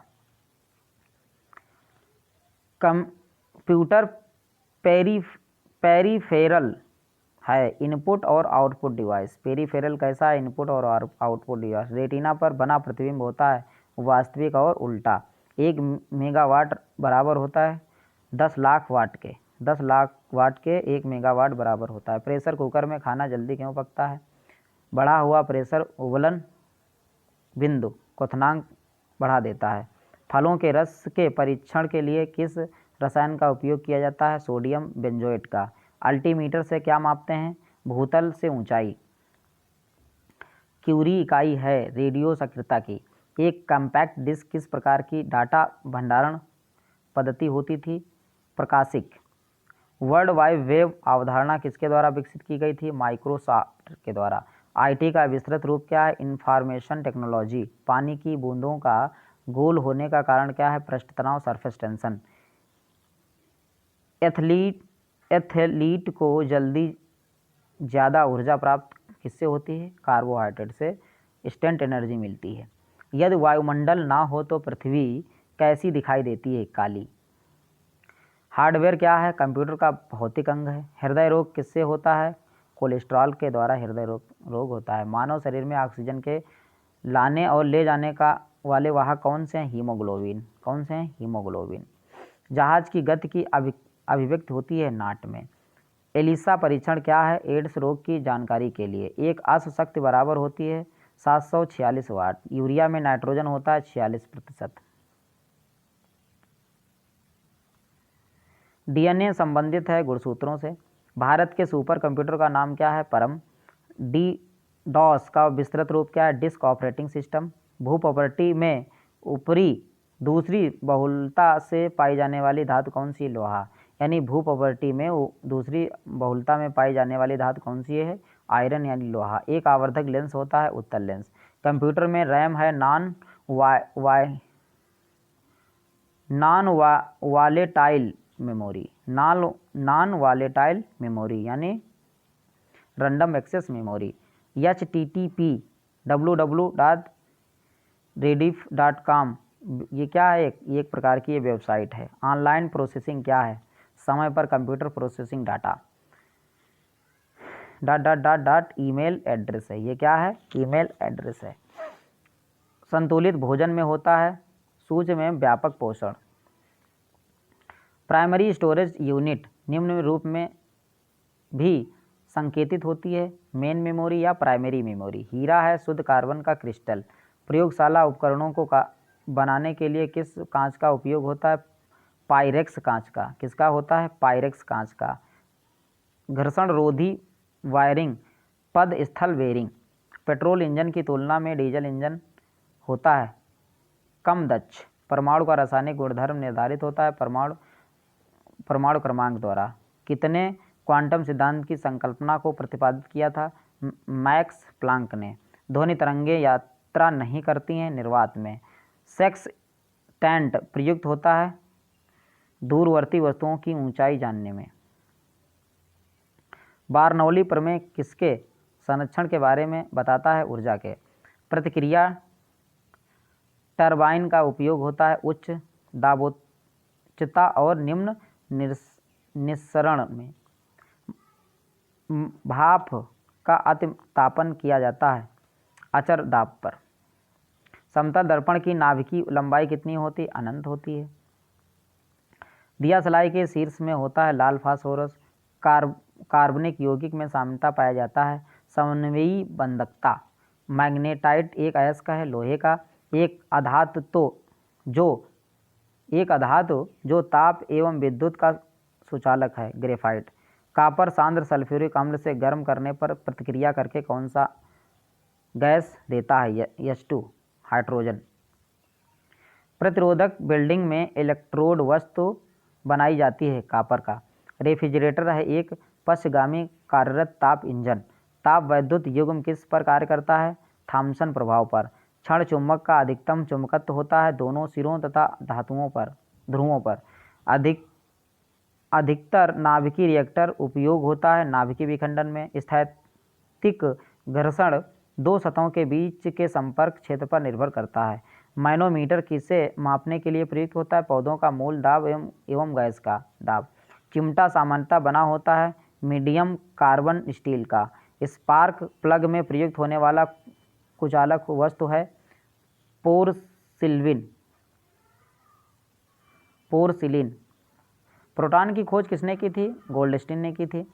कंप्यूटर पेरीफेरल है इनपुट और आउटपुट डिवाइस। पेरीफेरल कैसा है? इनपुट और आउटपुट डिवाइस। रेटिना पर बना प्रतिबिंब होता है वास्तविक और उल्टा। 1 मेगावाट बराबर होता है 10 लाख वाट के। 10 लाख वाट के 1 मेगावाट बराबर होता है। प्रेशर कुकर में खाना जल्दी क्यों पकता है? बढ़ा हुआ प्रेशर उबलन बिंदु क्वथनांक बढ़ा देता है। फलों के रस के परीक्षण के लिए किस रसायन का उपयोग किया जाता है? सोडियम बेंजोएट का। अल्टीमीटर से क्या मापते हैं? भूतल से ऊंचाई। क्यूरी इकाई है रेडियो सक्रियता की। एक कॉम्पैक्ट डिस्क किस प्रकार की डाटा भंडारण पद्धति होती थी? प्रकाशिक। वर्ल्ड वाइड वेब अवधारणा किसके द्वारा विकसित की गई थी? माइक्रोसॉफ्ट के द्वारा। आईटी का विस्तृत रूप क्या है? Information technology. पानी की बूंदों का गोल होने का कारण क्या है? पृष्ठ तनाव, सरफेस टेंशन। एथलीट को जल्दी ज़्यादा ऊर्जा प्राप्त किससे होती है? कार्बोहाइड्रेट से इंस्टेंट एनर्जी मिलती है। यदि वायुमंडल ना हो तो पृथ्वी कैसी दिखाई देती है? काली। हार्डवेयर क्या है? कंप्यूटर का भौतिक अंग है। हृदय रोग किससे होता है? कोलेस्ट्रॉल के द्वारा हृदय रोग होता है। मानव शरीर में ऑक्सीजन के लाने और ले जाने का वाले वाहक कौन से हैं? हीमोग्लोबिन। कौन से हैं? हीमोग्लोबिन। जहाज की गति की अभिव्यक्ति होती है नाट में। एलिसा परीक्षण क्या है? एड्स रोग की जानकारी के लिए। एक अश्व शक्ति बराबर होती है 746 वाट। यूरिया में नाइट्रोजन होता है 46%। डीएनए संबंधित है गुणसूत्रों से। भारत के सुपर कंप्यूटर का नाम क्या है? परम। डॉस का विस्तृत रूप क्या है? Disk operating system. भू प्रॉपर्टी में ऊपरी दूसरी बहुलता से पाई जाने वाली धातु कौन सी? लोहा। यानी भू प्रॉपर्टी में दूसरी बहुलता में पाई जाने वाली धातु कौन सी है? आयरन यानी लोहा। एक आवर्धक लेंस होता है उत्तल लेंस। कंप्यूटर में रैम है non volatile memory, non volatile memory यानी random access memory, HTTP www.rediff.com ये क्या है? ये एक प्रकार की ये वेबसाइट है। ऑनलाइन प्रोसेसिंग क्या है? समय पर computer processing data. Email address है। ये क्या है? ईमेल एड्रेस है। संतुलित भोजन में होता है सूक्ष्म में व्यापक पोषण। प्राइमरी स्टोरेज यूनिट निम्न रूप में भी संकेतित होती है, मेन मेमोरी या प्राइमरी मेमोरी। हीरा है शुद्ध कार्बन का क्रिस्टल। प्रयोगशाला उपकरणों को बनाने के लिए किस कांच का उपयोग होता है? पायरेक्स कांच का। किसका होता है? पायरेक्स कांच का। घर्षण रोधी वायरिंग पद स्थल बेरिंग। पेट्रोल इंजन की तुलना में डीजल इंजन होता है कम दक्ष। परमाणु का रासायनिक गुणधर्म निर्धारित होता है परमाणु क्रमांक द्वारा। कितने क्वांटम सिद्धांत की संकल्पना को प्रतिपादित किया था? मैक्स प्लांक ने। ध्वनि तरंगें यात्रा नहीं करती हैं निर्वात में। सेक्स टेंट प्रयुक्त होता है दूरवर्ती वस्तुओं की ऊंचाई जानने में। बारनौली प्रमेय किसके संरक्षण के बारे में बताता है? ऊर्जा के। प्रतिक्रिया टरबाइन का उपयोग होता है उच्च दाबोच्चता और निम्न निस्सरण में। भाप का अतितापन किया जाता है अचर दाब पर। समतल दर्पण की नाभिकीय लंबाई कितनी होती है? अनंत होती है। दिया सलाई के शीर्ष में होता है लाल फास्फोरस। कार्बनिक यौगिक में साम्यता पाया जाता है समन्वयी बंधकता। मैग्नेटाइट एक अयस्क है लोहे का। एक अधातु जो ताप एवं विद्युत का सुचालक है ग्रेफाइट। कॉपर सांद्र सल्फ्यूरिक अम्ल से गर्म करने पर प्रतिक्रिया करके कौन सा गैस देता है? H2 hydrogen. प्रतिरोधक बिल्डिंग में इलेक्ट्रोड वस्तु बनाई जाती है कॉपर का। रेफ्रिजरेटर है एक पश्चगामी कार्यरत ताप इंजन। ताप वैद्युत युग्म किस पर कार्य करता है? थॉम्सन प्रभाव पर। क्षण चुंबक का अधिकतम चुंबकत्व होता है दोनों सिरों तथा ध्रुवों पर। अधिकतर नाभिकीय रिएक्टर उपयोग होता है नाभिकीय विखंडन में। स्थैतिक घर्षण दो सतहों के बीच के संपर्क क्षेत्र पर निर्भर करता है। मैनोमीटर किसे मापने के लिए प्रयुक्त होता है? पौधों का मूल दाब एवं गैस का दाब। चिमटा सामान्यतः बना होता है मीडियम कार्बन स्टील का। स्पार्क प्लग में प्रयुक्त होने वाला कुचालक वस्तु है पोरसिलिन। प्रोटॉन की खोज किसने की थी? गोल्डस्टीन ने की थी।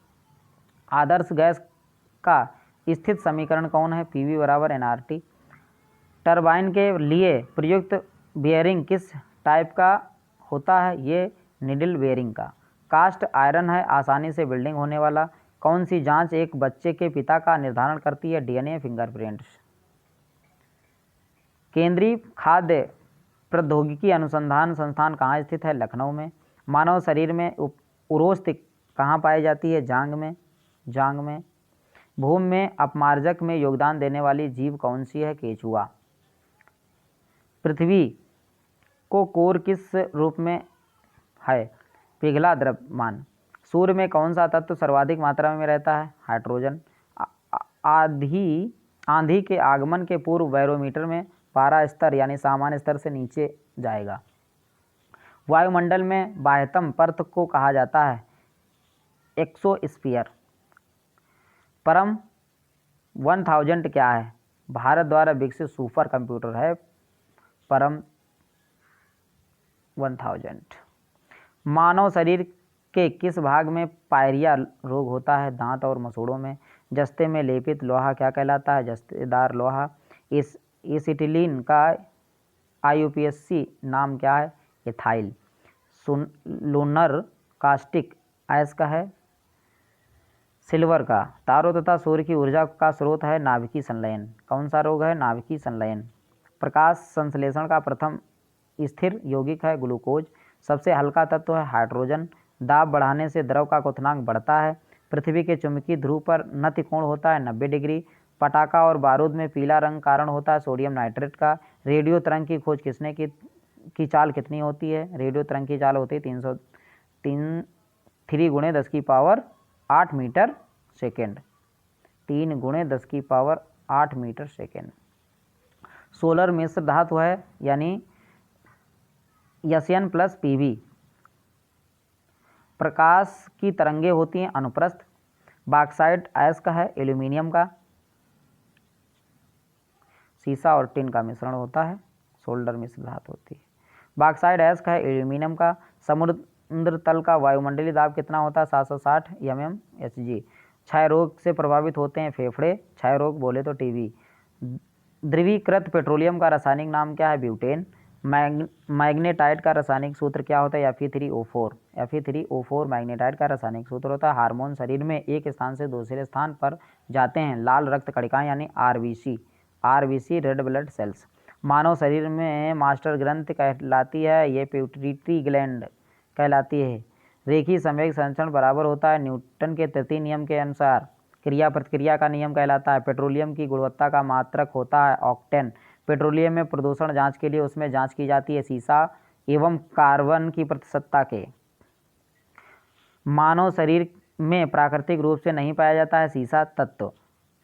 आदर्श गैस का स्थित समीकरण कौन है? PV = nRT। टरबाइन के लिए प्रयुक्त बेयरिंग किस टाइप का होता है? ये निडल बेयरिंग का। कास्ट आयरन है आसानी से बिल्डिंग होने वाला। कौन सी जांच एक बच्चे के पिता का निर्धारण करती है? DNA fingerprints. केंद्रीय खाद्य प्रौद्योगिकी अनुसंधान संस्थान कहाँ स्थित है? लखनऊ में। मानव शरीर में उरोस्थ कहाँ पाई जाती है? जांग में। भूमि में अपमार्जक में योगदान देने वाली जीव कौन सी है? केचुआ। पृथ्वी को कोर किस रूप में है? पिघला द्रव्यमान। सूर्य में कौन सा तत्व सर्वाधिक मात्रा में रहता है? हाइड्रोजन। आंधी के आगमन के पूर्व बैरोमीटर में पारा स्तर यानी सामान्य स्तर से नीचे जाएगा। वायुमंडल में बाह्यतम परत को कहा जाता है एक्सोस्फीयर। परम 1000 क्या है? भारत द्वारा विकसित सुपर कंप्यूटर है परम 1000। मानव शरीर के किस भाग में पायरिया रोग होता है? दांत और मसूड़ों में। जस्ते में लेपित लोहा क्या कहलाता है? जस्तेदार लोहा। एसिटिलीन का IUPAC नाम क्या है? एथाइल। लूनर कास्टिक अयस्क है सिल्वर का। तारों तथा सूर्य की ऊर्जा का स्रोत है नाभिकीय संलयन। कौन सा रोग है? नाभिकीय संलयन। प्रकाश संश्लेषण का प्रथम स्थिर यौगिक है ग्लूकोज। सबसे हल्का तत्व है हाइड्रोजन। दाब बढ़ाने से द्रव का क्वथनांक बढ़ता है। पृथ्वी के चुंबकीय ध्रुव पर नति कोण होता है 90 डिग्री। पटाखा और बारूद में पीला रंग कारण होता है सोडियम नाइट्रेट का। रेडियो तरंग की खोज किसने की चाल कितनी होती है? रेडियो तरंग की चाल होती है 3 गुणे 10 की पावर 8 मीटर सेकेंड। 3 गुणे 10 की पावर 8 मीटर सेकेंड। सोलर मिश्र धातु है यानी Sn प्लस Pb। प्रकाश की तरंगे होती हैं अनुप्रस्थ। बॉक्साइट अयस्क है एल्यूमिनियम का। सीसा और टिन का मिश्रण होता है, सोल्डर मिश्र धातु होती है। बॉक्साइट अयस्क है एल्यूमिनियम का। समुद्र तल का वायुमंडलीय दाब कितना होता है? 760 mmHg। क्षय रोग से प्रभावित होते हैं फेफड़े, क्षय रोग बोले तो टीबी। द्रवीकृत पेट्रोलियम का रासायनिक नाम क्या है? ब्यूटेन। मैग्नेटाइट का रासायनिक सूत्र क्या होता है? Fe3O4। Fe3O4 मैग्नेटाइट का रासायनिक सूत्र होता है। हार्मोन शरीर में एक स्थान से दूसरे स्थान पर जाते हैं। लाल रक्त कणिकाएं यानी आरबीसी रेड ब्लड सेल्स। मानव शरीर में मास्टर ग्रंथि कहलाती है, ये पिट्यूटरी ग्लैंड कहलाती है। रेखीय संवेग संचरण बराबर होता है न्यूटन के तृतीय नियम के अनुसार। क्रिया प्रतिक्रिया का नियम कहलाता है। पेट्रोलियम की गुणवत्ता का मात्रक होता है ऑक्टेन। पेट्रोलियम में प्रदूषण जांच के लिए उसमें जांच की जाती है सीसा एवं कार्बन की प्रतिशतता के। मानव शरीर में प्राकृतिक रूप से नहीं पाया जाता है सीसा तत्व।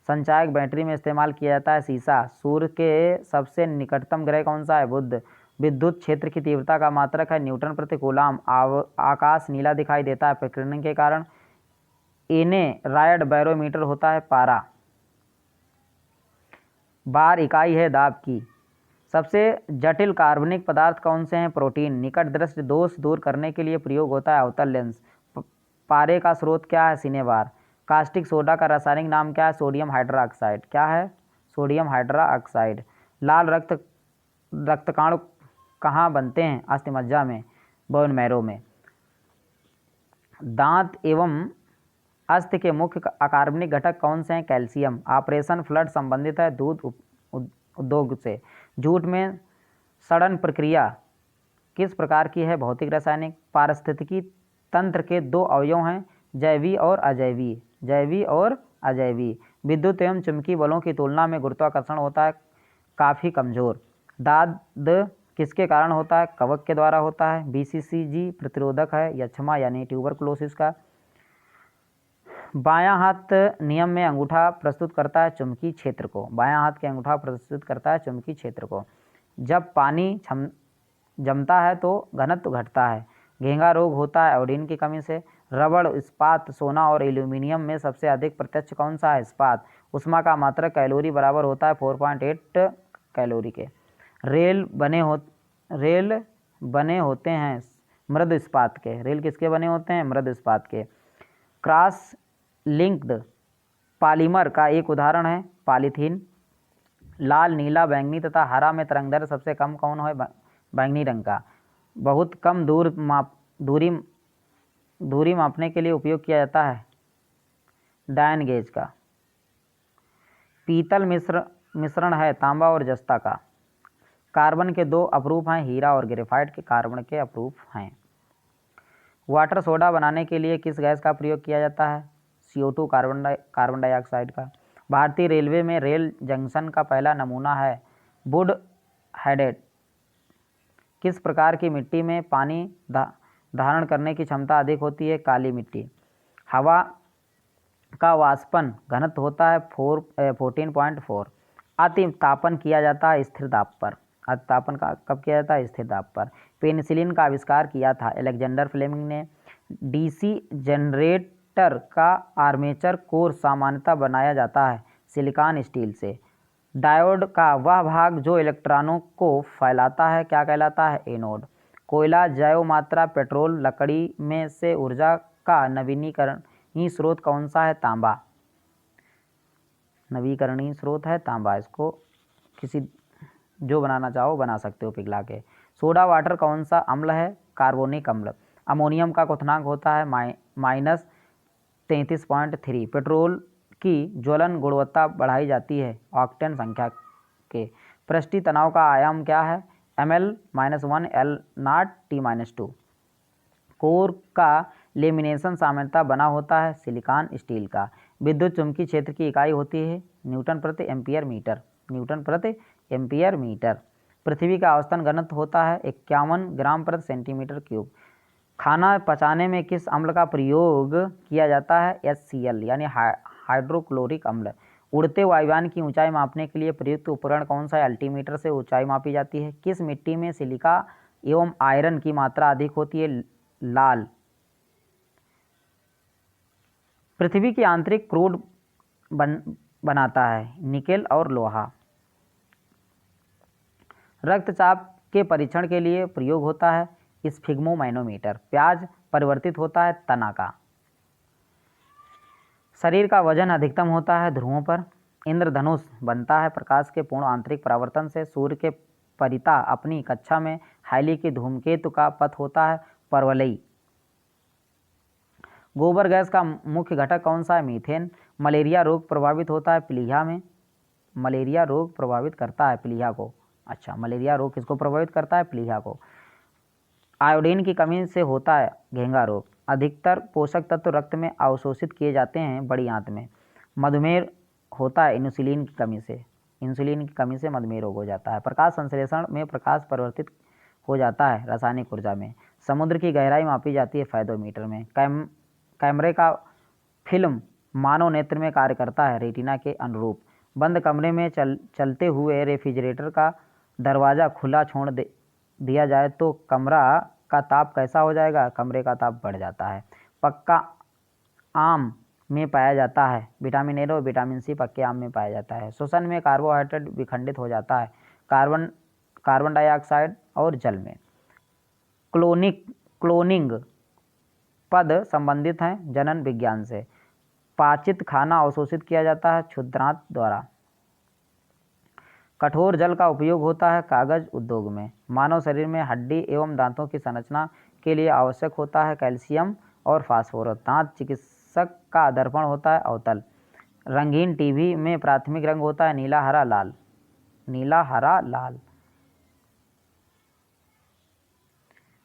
संचायक बैटरी में इस्तेमाल किया जाता है सीसा। सूर्य के सबसे निकटतम ग्रह कौन सा है? बुध। विद्युत क्षेत्र की तीव्रता का मात्रक है न्यूटन प्रति कूलाम। आकाश नीला दिखाई देता है प्रकीर्णन के कारण। रायड बैरोमीटर होता है पारा। बार इकाई है दाब की। सबसे जटिल कार्बनिक पदार्थ कौन से हैं? प्रोटीन। निकट दृष्टि दोष दूर करने के लिए प्रयोग होता है अवतल लेंस। पारे का स्रोत क्या है? सिनेबार। कास्टिक सोडा का रासायनिक नाम क्या है? Sodium hydroxide. क्या है? Sodium hydroxide. लाल रक्तकण कहाँ बनते हैं? अस्थिमज्जा में, बोन मैरो में। दांत एवं अस्थि के मुख्य अकार्बनिक घटक कौन से हैं? कैल्शियम। ऑपरेशन फ्लड संबंधित है दूध उद्योग से। जूट में सड़न प्रक्रिया किस प्रकार की है? भौतिक रासायनिक। पारिस्थितिकी तंत्र के 2 अवयव हैं, जैवी और अजैवी। विद्युत एवं चुंबकीय बलों की तुलना में गुरुत्वाकर्षण होता है काफ़ी कमज़ोर। दाद किसके कारण होता है? कवक के द्वारा होता है। BCG प्रतिरोधक है यक्ष्मा यानी ट्यूबरकुलोसिस का। बायां हाथ नियम में अंगूठा प्रस्तुत करता है चुंबकीय क्षेत्र को। बायां हाथ के अंगूठा प्रस्तुत करता है चुंबकीय क्षेत्र को। जब पानी जमता है तो घनत्व घटता है। घेंघा रोग होता है आयोडीन की कमी से। रबड़, इस्पात, सोना और एल्यूमिनियम में सबसे अधिक प्रत्यक्ष कौन सा है? इस्पात। उष्मा का मात्रक कैलोरी बराबर होता है 4.8 कैलोरी के। रेल बने होते हैं मृद इस्पात के। रेल किसके बने होते हैं? मृद इस्पात के। क्रॉस लिंक्ड पॉलीमर का एक उदाहरण है पॉलीथीन। लाल, नीला, बैंगनी तथा हरा में तरंगदैर्घ्य सबसे कम कौन है? बैंगनी रंग का। बहुत कम दूरी मापने के लिए उपयोग किया जाता है डायन गेज का। पीतल मिश्रण है तांबा और जस्ता का। कार्बन के 2 अपरूप हैं, हीरा और ग्रेफाइट के कार्बन के अपरूप हैं। वाटर सोडा बनाने के लिए किस गैस का प्रयोग किया जाता है? CO2 कार्बन डाइऑक्साइड का। भारतीय रेलवे में रेल जंक्शन का पहला नमूना है वुड हेडेड। किस प्रकार की मिट्टी में पानी धारण करने की क्षमता अधिक होती है? काली मिट्टी। हवा का वाष्पन घनत्व होता है 14.4। अतितापन किया जाता है स्थिर दाब पर। अतितापन का कब किया जाता है? स्थिर दाब पर। पेनिसिलिन का आविष्कार किया था अलेक्जेंडर फ्लेमिंग ने। DC जनरेटर का आर्मेचर कोर सामान्यतः बनाया जाता है सिलिकॉन स्टील से। डायोड का वह भाग जो इलेक्ट्रॉनों को फैलाता है क्या कहलाता है? एनोड। कोयला, जैव मात्रा, पेट्रोल, लकड़ी में से ऊर्जा का नवीकरणीय स्रोत कौन सा है? तांबा। नवीकरणीय स्रोत है तांबा। इसको जो बनाना चाहो बना सकते हो पिघला के। सोडा वाटर कौन सा अम्ल है? कार्बोनिक अम्ल। अमोनियम का क्वथनांक होता है -33.3। पेट्रोल की ज्वलन गुणवत्ता बढ़ाई जाती है ऑक्टेन संख्या के। पृष्ठीय तनाव का आयाम क्या है? ml-1 L0 T-2। कोर का लेमिनेशन सामान्यतः बना होता है सिलिकॉन स्टील का। विद्युत चुम्बकीय क्षेत्र की इकाई होती है न्यूटन प्रति एम्पियर मीटर। पृथ्वी का औसतन घनत्व होता है 51 ग्राम प्रति सेंटीमीटर क्यूब। खाना पचाने में किस अम्ल का प्रयोग किया जाता है? HCl यानी हाइड्रोक्लोरिक अम्ल। उड़ते वायुयान की ऊंचाई मापने के लिए प्रयुक्त उपकरण कौन सा है? अल्टीमीटर से ऊंचाई मापी जाती है। किस मिट्टी में सिलिका एवं आयरन की मात्रा अधिक होती है? लाल। पृथ्वी की आंतरिक क्रूड बनाता है? निकेल और लोहा। रक्तचाप के परीक्षण के लिए प्रयोग होता है? स्फिग्मोमैनोमीटर। प्याज परिवर्तित होता है तना का। शरीर का वजन अधिकतम होता है ध्रुवों पर। इंद्रधनुष बनता है प्रकाश के पूर्ण आंतरिक परावर्तन से। सूर्य के परिता अपनी कक्षा में हाइली के धूमकेतु का पथ होता है परवलयी। गोबर गैस का मुख्य घटक कौन सा है? मीथेन। मलेरिया रोग प्रभावित होता है प्लीहा में। मलेरिया रोग प्रभावित करता है प्लीहा को। अच्छा, मलेरिया रोग किसको प्रभावित करता है? प्लीहा को। आयोडीन की कमी से होता है घेंगा रोग। अधिकतर पोषक तत्व रक्त में अवशोषित किए जाते हैं बड़ी आंत में। मधुमेह होता है इंसुलिन की कमी से। इंसुलिन की कमी से मधुमेह रोग हो जाता है। प्रकाश संश्लेषण में प्रकाश परिवर्तित हो जाता है रासायनिक ऊर्जा में। समुद्र की गहराई मापी जाती है फेदोमीटर में। कैमरे का फिल्म मानव नेत्र में कार्य करता है रेटिना के अनुरूप। बंद कमरे में चलते हुए रेफ्रिजरेटर का दरवाज़ा खुला छोड़ दिया जाए तो कमरा का ताप कैसा हो जाएगा? कमरे का ताप बढ़ जाता है। पक्का आम में पाया जाता है? विटामिन ए और विटामिन सी पक्के आम में पाया जाता है। श्वसन में कार्बोहाइड्रेट विखंडित हो जाता है कार्बन डाइऑक्साइड और जल में। क्लोनिंग पद संबंधित हैं जनन विज्ञान से। पाचित खाना अवशोषित किया जाता है क्षुद्रांत द्वारा। कठोर जल का उपयोग होता है कागज उद्योग में। मानव शरीर में हड्डी एवं दांतों की संरचना के लिए आवश्यक होता है कैल्शियम और फास्फोरस। दांत चिकित्सक का दर्पण होता है अवतल। रंगीन टीवी में प्राथमिक रंग होता है नीला हरा लाल। नीला हरा लाल।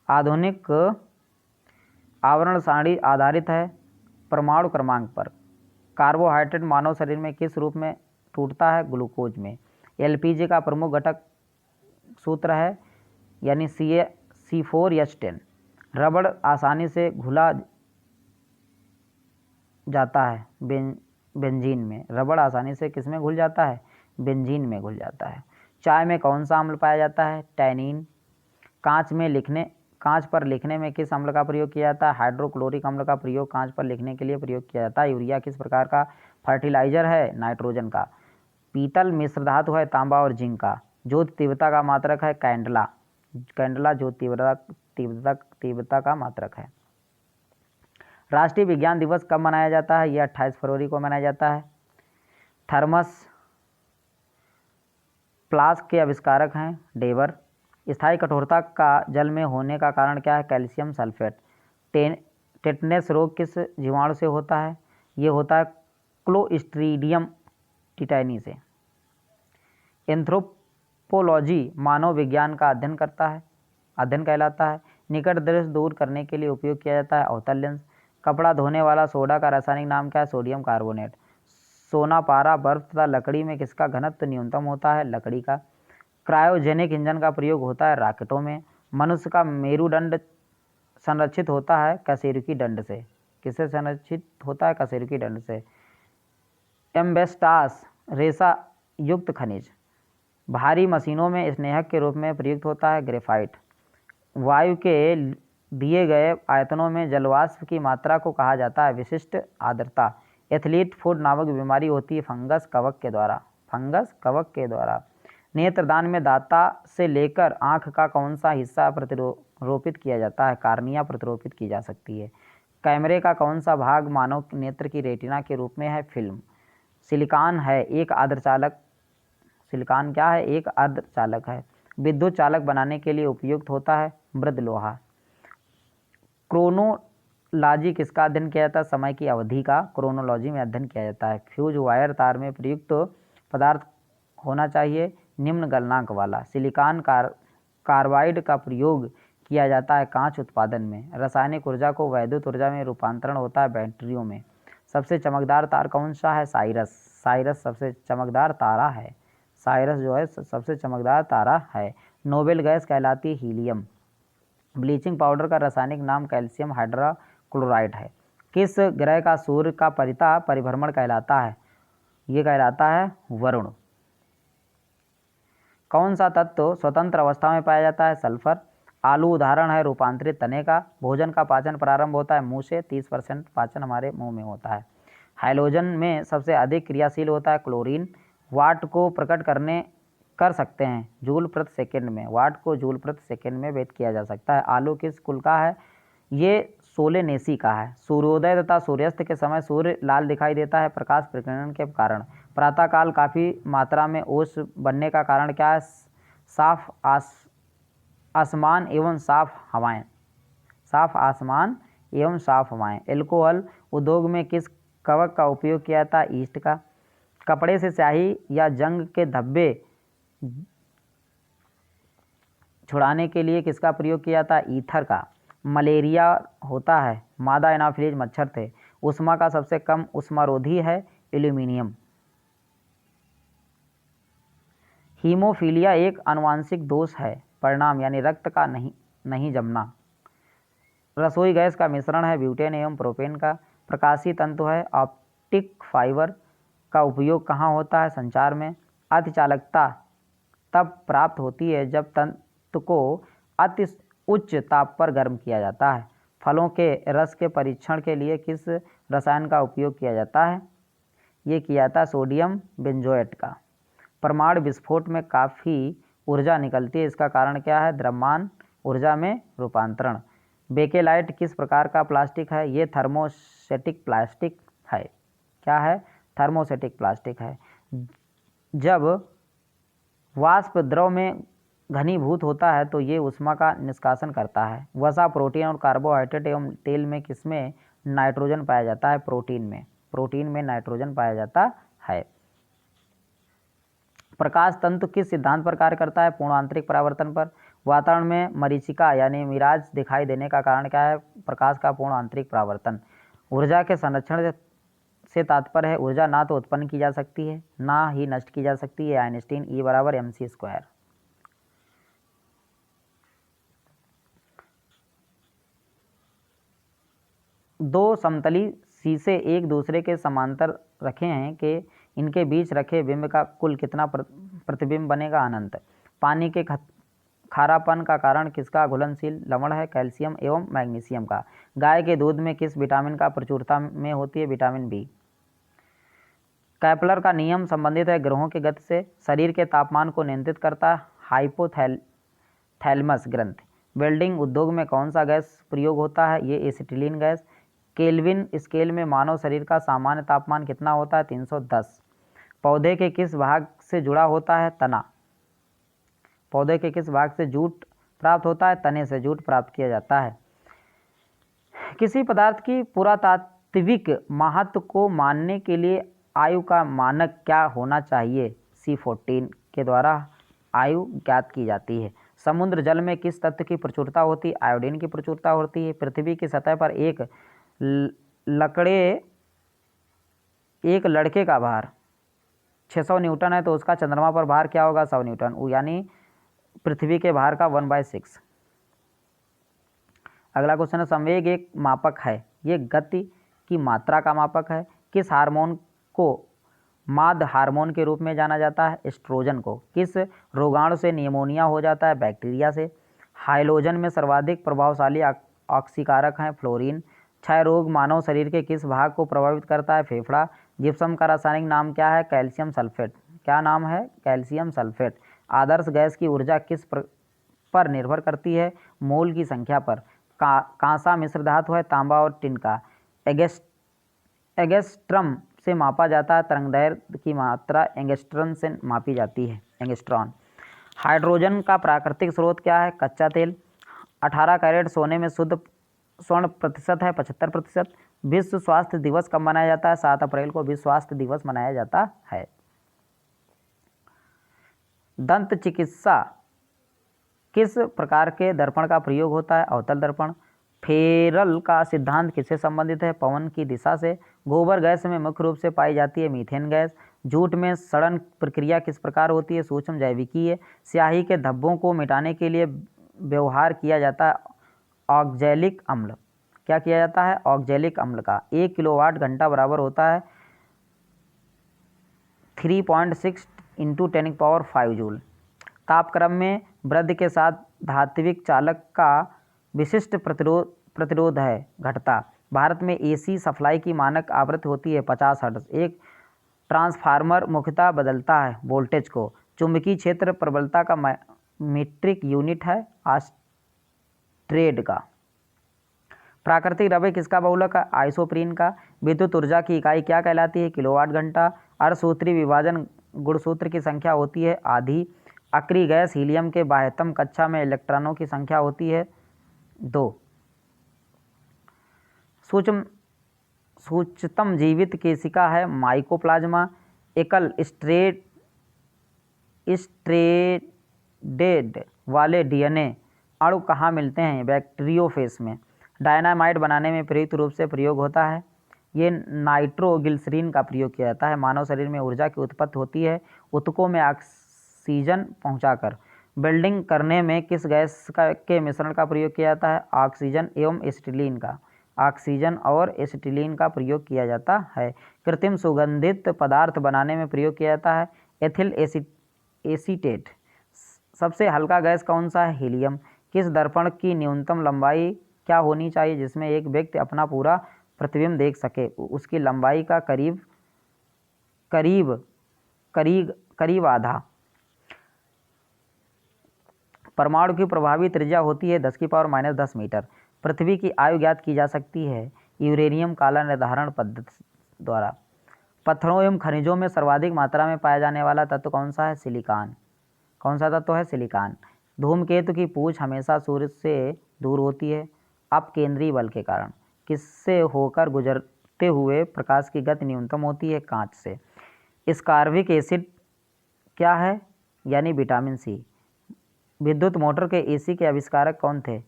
आधुनिक आवरण सारणी आधारित है परमाणु क्रमांक पर। कार्बोहाइड्रेट मानव शरीर में किस रूप में टूटता है? ग्लूकोज में। एलपीजी का प्रमुख घटक सूत्र है यानी C4H10। रबड़ आसानी से घुला जाता है बेंजीन में। रबड़ आसानी से किस में घुल जाता है? बेंजीन में घुल जाता है। चाय में कौन सा अम्ल पाया जाता है? टैनिन। कांच पर लिखने में किस अम्ल का प्रयोग किया जाता है? हाइड्रोक्लोरिक अम्ल का प्रयोग कांच पर लिखने के लिए प्रयोग किया जाता है। यूरिया किस प्रकार का फर्टिलाइजर है? नाइट्रोजन का। पीतल मिश्र धातु है तांबा और जिंक का। ज्योति तीव्रता का मात्रक है कैंडला। कैंडला ज्योति तीव्रता का मात्रक है। राष्ट्रीय विज्ञान दिवस कब मनाया जाता है? यह 28 फरवरी को मनाया जाता है। थर्मस फ्लास्क के आविष्कारक हैं डेवर। स्थायी कठोरता का जल में होने का कारण क्या है? Calcium sulphate. टेटनस रोग किस जीवाणु से होता है? ये होता है क्लोस्ट्रीडियम टिटानी से। एंथ्रोपोलॉजी मानव विज्ञान का अध्ययन कहलाता है। निकट दृश्य दूर करने के लिए उपयोग किया जाता है अवतल लेंस। कपड़ा धोने वाला सोडा का रासायनिक नाम क्या है? Sodium carbonate. सोना पारा बर्फ तथा लकड़ी में किसका घनत्व न्यूनतम होता है? लकड़ी का। क्रायोजेनिक इंजन का प्रयोग होता है रॉकेटों में। मनुष्य का मेरुदंड संरक्षित होता है कशेरुकी दंड से। किससे संरक्षित होता है? कशेरुकी दंड से। एम्बेस्टास रेशा युक्त खनिज। भारी मशीनों में स्नेहक के रूप में प्रयुक्त होता है ग्रेफाइट। वायु के दिए गए आयतनों में जलवाष्प की मात्रा को कहा जाता है विशिष्ट आर्द्रता। एथलीट फुट नामक बीमारी होती है फंगस कवक के द्वारा। नेत्रदान में दाता से लेकर आँख का कौन सा हिस्सा प्रतिरोपित किया जाता है? कार्निया प्रतिरोपित की जा सकती है। कैमरे का कौन सा भाग मानव नेत्र की रेटिना के रूप में है? फिल्म। सिलिकॉन एक अर्धचालक है। विद्युत चालक बनाने के लिए उपयुक्त होता है मृद लोहा। क्रोनोलॉजी किसका अध्ययन किया जाता है? समय की अवधि का क्रोनोलॉजी में अध्ययन किया जाता है। फ्यूज वायर तार में प्रयुक्त पदार्थ होना चाहिए निम्न गलनांक वाला। सिलिकॉन कार्बाइड का प्रयोग किया जाता है कांच उत्पादन में। रासायनिक ऊर्जा को वैद्युत ऊर्जा में रूपांतरण होता है बैटरियों में। सबसे चमकदार तार कौन सा है? साइरस सबसे चमकदार तारा है। साइरस जो है सबसे चमकदार तारा है। नोबेल गैस कहलाती है हीलियम। ब्लीचिंग पाउडर का रासायनिक नाम कैल्शियम हाइड्रोक्लोराइड है। किस ग्रह का सूर्य का परिता परिभ्रमण कहलाता है? ये कहलाता है वरुण। कौन सा तत्व स्वतंत्र अवस्था में पाया जाता है? सल्फर। आलू उदाहरण है रूपांतरित तने का। भोजन का पाचन प्रारंभ होता है मुंह से, 30% पाचन हमारे मुंह में होता है। हाइड्रोजन में सबसे अधिक क्रियाशील होता है क्लोरीन। वाट को प्रकट कर सकते हैं जूल प्रति सेकंड में। वाट को जूल प्रति सेकंड में व्यक्त किया जा सकता है। आलू किस कुल का है? ये सोलेनेसी का है। सूर्योदय तथा सूर्यास्त के समय सूर्य लाल दिखाई देता है प्रकाश प्रकीर्णन के कारण। प्रातःकाल काफ़ी मात्रा में ओस बनने का कारण क्या है? साफ आसमान एवं साफ हवाएं। साफ आसमान एवं साफ हवाएं। एल्कोहल उद्योग में किस कवक का उपयोग किया जाता है? ईस्ट का। कपड़े से स्याही या जंग के धब्बे छुड़ाने के लिए किसका प्रयोग किया जाता है? ईथर का। मलेरिया होता है मादा एनाफिलीज मच्छर थे। उष्मा का सबसे कम उष्मारोधी है एल्यूमिनियम। हीमोफीलिया एक आनुवांशिक दोष है। परिणाम यानी रक्त का नहीं जमना। रसोई गैस का मिश्रण है ब्यूटेन एवं प्रोपेन का। प्रकाशीय तंतु है ऑप्टिक फाइबर का उपयोग कहाँ होता है? संचार में। अतिचालकता तब प्राप्त होती है जब तंतु को अति उच्च ताप पर गर्म किया जाता है। फलों के रस के परीक्षण के लिए किस रसायन का उपयोग किया जाता है? ये किया जाता है सोडियम बेंजोएट का। परमाणु विस्फोट में काफ़ी ऊर्जा निकलती है, इसका कारण क्या है? द्रव्यमान ऊर्जा में रूपांतरण। बेकेलाइट किस प्रकार का प्लास्टिक है? ये थर्मोसेटिक प्लास्टिक है। क्या है? थर्मोसेटिक प्लास्टिक है। जब वाष्प द्रव में घनीभूत होता है तो ये ऊष्मा का निष्कासन करता है। वसा, प्रोटीन और कार्बोहाइड्रेट एवं तेल में किसमें नाइट्रोजन पाया जाता है? प्रोटीन में। प्रोटीन में नाइट्रोजन पाया जाता है। प्रकाश तंतु किस सिद्धांत पर कार्य करता है? पूर्ण आंतरिक परावर्तन पर। वातावरण में मरीचिका यानी मिराज दिखाई देने का कारण क्या है? प्रकाश का पूर्ण आंतरिक परावर्तन। ऊर्जा के संरक्षण से तात्पर्य है ऊर्जा ना तो उत्पन्न की जा सकती है ना ही नष्ट की जा सकती है। आइंस्टीन E बराबर mc²। दो समतली शीशे एक दूसरे के समांतर रखे हैं कि इनके बीच रखे बिंब का कुल कितना प्रतिबिंब बनेगा? अनंत। पानी के खारापन का कारण किसका घुलनशील लवण है? कैल्शियम एवं मैग्नीशियम का। गाय के दूध में किस विटामिन का प्रचुरता में होती है? Vitamin B. कैपलर का नियम संबंधित है ग्रहों की गति से। शरीर के तापमान को नियंत्रित करता है हाइपोथैलेमस ग्रंथि। वेल्डिंग उद्योग में कौन सा गैस प्रयोग होता है? ये एसिटिलीन गैस। केल्विन स्केल में मानव शरीर का सामान्य तापमान कितना होता है? 310। पौधे के किस भाग से जुड़ा होता है? तना। पौधे के किस भाग से जूट प्राप्त होता है? तने से जूट प्राप्त किया जाता है। किसी पदार्थ की पुरातात्विक महत्व को मानने के लिए आयु का मानक क्या होना चाहिए? C14 के द्वारा आयु ज्ञात की जाती है। समुद्र जल में किस तत्व की प्रचुरता होती है? आयोडीन की प्रचुरता होती है। पृथ्वी की सतह पर एक लड़के का भार 600 न्यूटन है तो उसका चंद्रमा पर भार क्या होगा? 100 न्यूटन, यानी पृथ्वी के भार का 1/6। अगला क्वेश्चन है संवेग एक मापक है, ये गति की मात्रा का मापक है। किस हार्मोन को माद हार्मोन के रूप में जाना जाता है? एस्ट्रोजन को। किस रोगाणु से निमोनिया हो जाता है? बैक्टीरिया से। हाइलोजन में सर्वाधिक प्रभावशाली ऑक्सीकारक हैं फ्लोरीन। क्षय रोग मानव शरीर के किस भाग को प्रभावित करता है? फेफड़ा। जिप्सम का रासायनिक नाम क्या है? Calcium sulphate. क्या नाम है? Calcium sulphate. आदर्श गैस की ऊर्जा किस पर निर्भर करती है? मोल की संख्या पर। कांसा मिश्र धातु है तांबा और टिन का। एंगस्ट्रम से मापा जाता है। तरंगदैर्घ्य की मात्रा एंगस्ट्रॉन से मापी जाती है। एंगस्ट्रॉन। हाइड्रोजन का प्राकृतिक स्रोत क्या है? कच्चा तेल। 18 कैरेट सोने में शुद्ध स्वर्ण प्रतिशत है 75%। विश्व स्वास्थ्य दिवस कब मनाया जाता है? 7 अप्रैल को विश्व स्वास्थ्य दिवस मनाया जाता है। दंत चिकित्सा किस प्रकार के दर्पण का प्रयोग होता है? अवतल दर्पण। फेरल का सिद्धांत किससे संबंधित है? पवन की दिशा से। गोबर गैस में मुख्य रूप से पाई जाती है मीथेन गैस। जूट में सड़न प्रक्रिया किस प्रकार होती है? सूक्ष्म जैविकीय। स्याही के धब्बों को मिटाने के लिए व्यवहार किया जाता है ऑक्जेलिक अम्ल, क्या किया जाता है? ऑक्जेलिक अम्ल का 1 किलोवाट घंटा बराबर होता है 3.6 × 10⁵ जूल। तापक्रम में वृद्धि के साथ धात्विक चालक का विशिष्ट प्रतिरोध है घटता। भारत में एसी सप्लाई की मानक आवृत्ति होती है 50 हर्ट्ज। एक ट्रांसफार्मर मुख्यतः बदलता है वोल्टेज को। चुंबकीय क्षेत्र प्रबलता का मीट्रिक यूनिट है आस्ट्रेड का। प्राकृतिक द्रव्य किसका बहुलक है? आइसोप्रीन का। विद्युत ऊर्जा की इकाई क्या कहलाती है? किलोवाट घंटा। अर्धसूत्री विभाजन गुणसूत्र की संख्या होती है आधी। अक्रिय गैस हीलियम के बाह्यतम कक्षा में इलेक्ट्रॉनों की संख्या होती है 2। सूक्ष्मतम जीवित केशिका है माइकोप्लाज्मा। एकल स्ट्रैंडेड वाले डीएनए अणु कहाँ मिलते हैं? बैक्टीरियोफेज में। डायनामाइट बनाने में प्रयुक्त रूप से प्रयोग होता है, ये नाइट्रोग्लिसरीन का प्रयोग किया जाता है। मानव शरीर में ऊर्जा की उत्पत्ति होती है ऊतकों में ऑक्सीजन पहुंचाकर। वेल्डिंग करने में किस गैस के मिश्रण का प्रयोग किया जाता है? ऑक्सीजन एवं एसिटिलीन का। ऑक्सीजन और एसिटिलीन का प्रयोग किया जाता है। कृत्रिम सुगंधित पदार्थ बनाने में प्रयोग किया जाता है एथिल एसीटेट। सबसे हल्का गैस कौन सा है? हीलियम। किस दर्पण की न्यूनतम लंबाई क्या होनी चाहिए जिसमें एक व्यक्ति अपना पूरा प्रतिबिंब देख सके? उसकी लंबाई का करीब आधा। परमाणु की प्रभावी त्रिज्या होती है 10⁻⁻10 मीटर। पृथ्वी की आयु ज्ञात की जा सकती है यूरेनियम काला निर्धारण पद्धति द्वारा। पत्थरों एवं खनिजों में सर्वाधिक मात्रा में पाया जाने वाला तत्व कौन सा है? सिलिकॉन। कौन सा तत्व है? सिलिकॉन। धूमकेतु की पूंछ हमेशा सूर्य से दूर होती है अपकेंद्रीय बल के कारण। किससे होकर गुजरते हुए प्रकाश की गति न्यूनतम होती है? कांच से। स्कारबिक एसिड क्या है? यानी विटामिन सी। विद्युत मोटर के एसी के आविष्कारक कौन थे?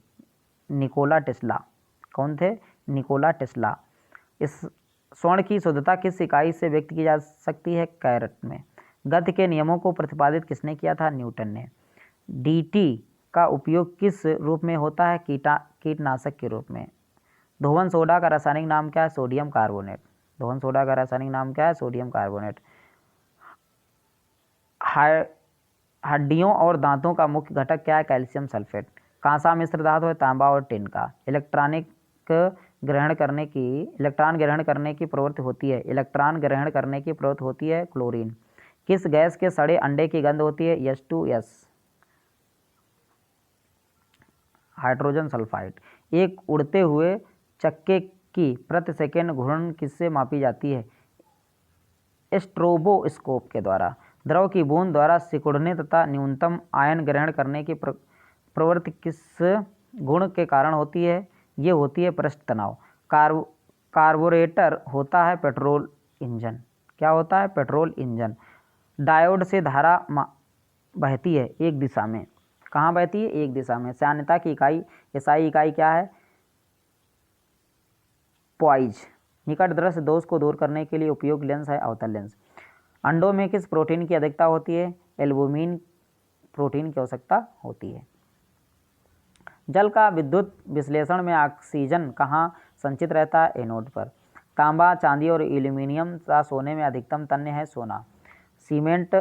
Nikola Tesla. कौन थे? Nikola Tesla. इस स्वर्ण की शुद्धता किस इकाई से व्यक्त की जा सकती है? कैरेट में। गति के नियमों को प्रतिपादित किसने किया था? न्यूटन ने। डीटी का उपयोग किस रूप में होता है? कीटनाशक के रूप में। धोवन सोडा का रासायनिक नाम क्या है? Sodium carbonate. धोवन सोडा का रासायनिक नाम क्या है? Sodium carbonate. हड्डियों और दांतों का मुख्य घटक क्या है? Calcium sulphate. कांसा मिश्र धातु है तांबा और टिन का। इलेक्ट्रॉन ग्रहण करने की प्रवृत्ति होती है। इलेक्ट्रॉन ग्रहण करने की प्रवृत्ति होती है क्लोरीन। किस गैस के सड़े अंडे की गंध होती है? H2S। Hydrogen sulphide. एक उड़ते हुए चक्के की प्रति सेकंड घूर्णन किससे मापी जाती है? स्ट्रोबोस्कोप के द्वारा। द्रव की बूंद द्वारा सिकुड़ने तथा न्यूनतम आयन ग्रहण करने की प्रवृत्ति किस गुण के कारण होती है? ये होती है पृष्ठ तनाव। कार्बोरेटर होता है पेट्रोल इंजन। क्या होता है? Petrol engine. डायोड से धारा बहती है एक दिशा में। कहाँ बहती है? एक दिशा में। सान्यता की इकाई एसआई इकाई क्या है? पॉइज। निकट दृश्य दोष को दूर करने के लिए उपयोग लेंस है अवतल लेंस। अंडों में किस प्रोटीन की अधिकता होती है? एल्बुमिन प्रोटीन की आवश्यकता होती है। जल का विद्युत विश्लेषण में ऑक्सीजन कहाँ संचित रहता है? एनोड पर। तांबा, चांदी और एल्यूमिनियम का सोने में अधिकतम तन्य है सोना। सीमेंट,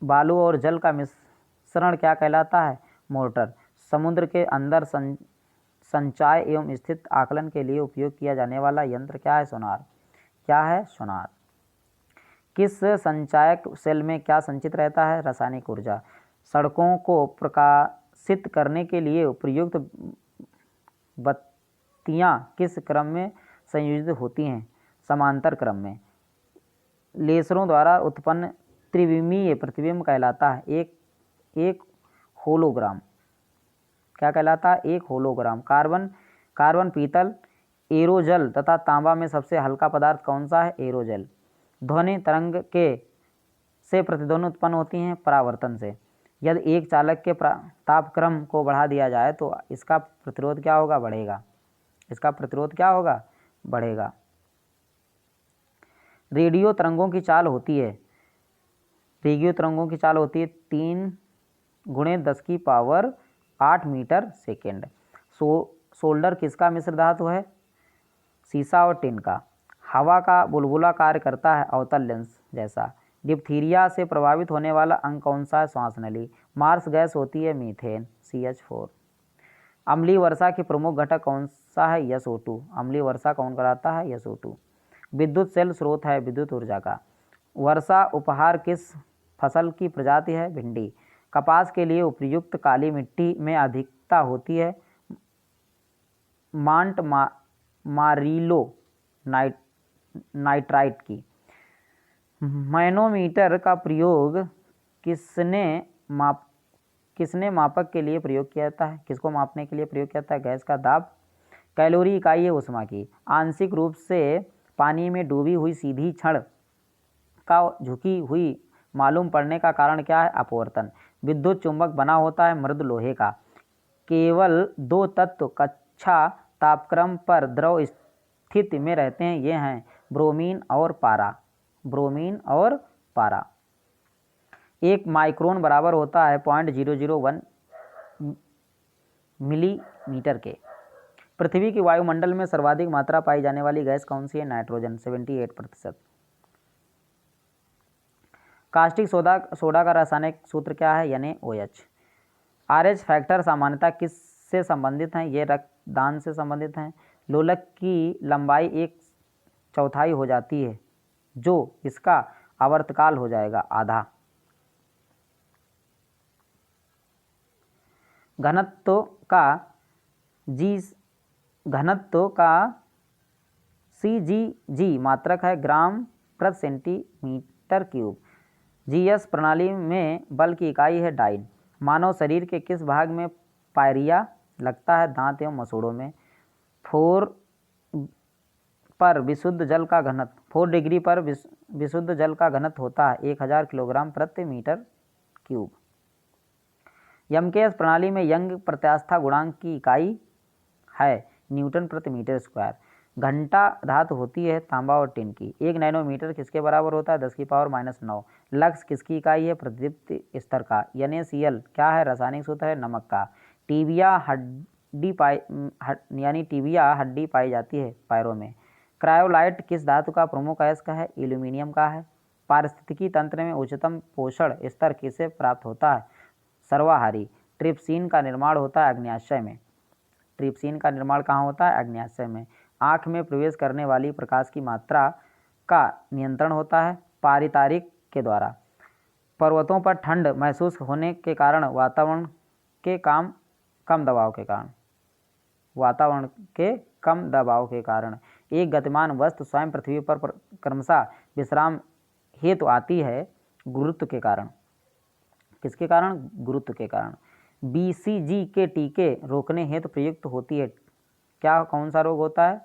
बालू और जल का मिश्रण क्या कहलाता है? मोर्टर। समुद्र के अंदर संचाय एवं स्थित आकलन के लिए उपयोग किया जाने वाला यंत्र क्या है? सोनार। क्या है? सोनार। किस संचायक सेल में क्या संचित रहता है? रासायनिक ऊर्जा। सड़कों को प्रकाशित करने के लिए प्रयुक्त बत्तियां किस क्रम में संयोजित होती हैं? समांतर क्रम में। लेसरों द्वारा उत्पन्न त्रिविमीय प्रतिबिंब कहलाता है एक होलोग्राम। क्या कहलाता है? एक होलोग्राम। कार्बन, पीतल, एरोजल तथा तांबा में सबसे हल्का पदार्थ कौन सा है? एरोजल। ध्वनि तरंग से प्रतिध्वनि उत्पन्न होती हैं परावर्तन से। यदि एक चालक के तापक्रम को बढ़ा दिया जाए तो इसका प्रतिरोध क्या होगा? बढ़ेगा। इसका प्रतिरोध क्या होगा? बढ़ेगा। रेडियो तरंगों की चाल होती है 3 × 10⁸ मीटर सेकेंड। सोल्डर किसका मिश्र धातु है? सीसा और टिन का। हवा का बुलबुला कार्य करता है अवतल लेंस जैसा। डिप्थीरिया से प्रभावित होने वाला अंग कौन सा है? श्वास नली। मार्स गैस होती है मीथेन CH4। अम्लीय वर्षा के प्रमुख घटक कौन सा है? SO2। अम्लीय वर्षा कौन कराता है? SO2। विद्युत सेल स्रोत है विद्युत ऊर्जा का। वर्षा उपहार किस फसल की प्रजाति है? भिंडी। कपास के लिए उपयुक्त काली मिट्टी में अधिकता होती है मारीलो नाइट्राइट की। मैनोमीटर का प्रयोग किसने मापक के लिए प्रयोग किया जाता है? किसको मापने के लिए प्रयोग किया जाता है? गैस का दाब। कैलोरी इकाई है ऊष्मा की। आंशिक रूप से पानी में डूबी हुई सीधी छड़ का झुकी हुई मालूम पड़ने का कारण क्या है? अपवर्तन। विद्युत चुंबक बना होता है मृद लोहे का। केवल 2 तत्व कक्षा तापक्रम पर द्रव स्थिति में रहते हैं, ये हैं ब्रोमीन और पारा। ब्रोमीन और पारा। 1 माइक्रोन बराबर होता है 0.001 मिलीमीटर के। पृथ्वी की वायुमंडल में सर्वाधिक मात्रा पाई जाने वाली गैस कौन सी है? नाइट्रोजन 78%। कास्टिक सोडा का रासायनिक सूत्र क्या है? NaOH। RH फैक्टर सामान्यतः किससे संबंधित हैं? ये रक्तदान से संबंधित हैं। लोलक की लंबाई 1/4 हो जाती है जो इसका आवर्तकाल हो जाएगा आधा। घनत्व का CGG मात्रक है ग्राम प्रति सेंटीमीटर क्यूब। GS प्रणाली में बल की इकाई है डाइन। मानव शरीर के किस भाग में पायरिया लगता है? दांत एवं मसूड़ों में। 4 डिग्री पर विशुद्ध जल का घनत्व होता है 1000 किलोग्राम प्रति मीटर क्यूब। यमकेश प्रणाली में यंग प्रत्यास्था गुणांक की इकाई है न्यूटन प्रति मीटर स्क्वायर। घंटा धातु होती है तांबा और टिन की। 1 नैनोमीटर किसके बराबर होता है? 10⁻�9। लक्स किसकी इकाई है? प्रतिदीप्ति स्तर का। NaCl क्या है? रासायनिक सूत्र है नमक का। टीबिया हड्डी पाई जाती है पैरों में। क्रायोलाइट किस धातु का प्रमुख अयस्क है? एल्यूमिनियम का है। पारिस्थितिकी तंत्र में उच्चतम पोषण स्तर किसे प्राप्त होता है? सर्वाहारी। ट्रिप्सिन का निर्माण होता है अग्न्याशय में। ट्रिप्सिन का निर्माण कहाँ होता है? अग्न्याशय में। आँख में प्रवेश करने वाली प्रकाश की मात्रा का नियंत्रण होता है पारितारिक के द्वारा। पर्वतों पर ठंड महसूस होने के कारण वातावरण के कम दबाव के कारण एक गतिमान वस्तु स्वयं पृथ्वी पर क्रमशः विश्राम हेतु आती है गुरुत्व के कारण। किसके कारण? गुरुत्व के कारण। BCG के टीके रोकने हेतु प्रयुक्त होती है। क्या कौन सा रोग होता है?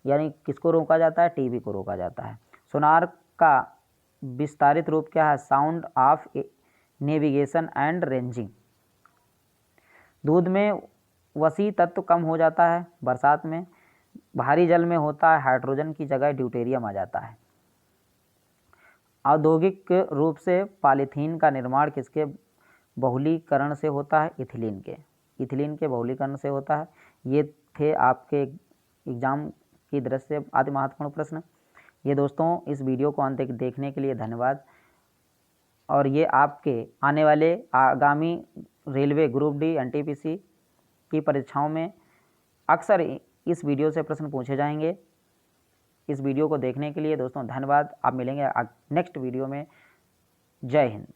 यानी किसको रोका जाता है? टीबी को रोका जाता है। सोनार का विस्तारित रूप क्या है? Sound of navigation and ranging. दूध में वसी तत्व कम हो जाता है बरसात में। भारी जल में होता है हाइड्रोजन की जगह ड्यूटेरियम आ जाता है। औद्योगिक रूप से पॉलीथीन का निर्माण किसके बहुलीकरण से होता है? इथिलीन के बहुलीकरण से होता है। ये थे आपके एग्ज़ाम की दृष्टि से अति महत्वपूर्ण प्रश्न। ये दोस्तों इस वीडियो को अंत तक देखने के लिए धन्यवाद। और ये आपके आने वाले आगामी रेलवे ग्रुप डी NTPC की परीक्षाओं में अक्सर इस वीडियो से प्रश्न पूछे जाएंगे। इस वीडियो को देखने के लिए दोस्तों धन्यवाद। आप मिलेंगे नेक्स्ट वीडियो में। जय हिंद।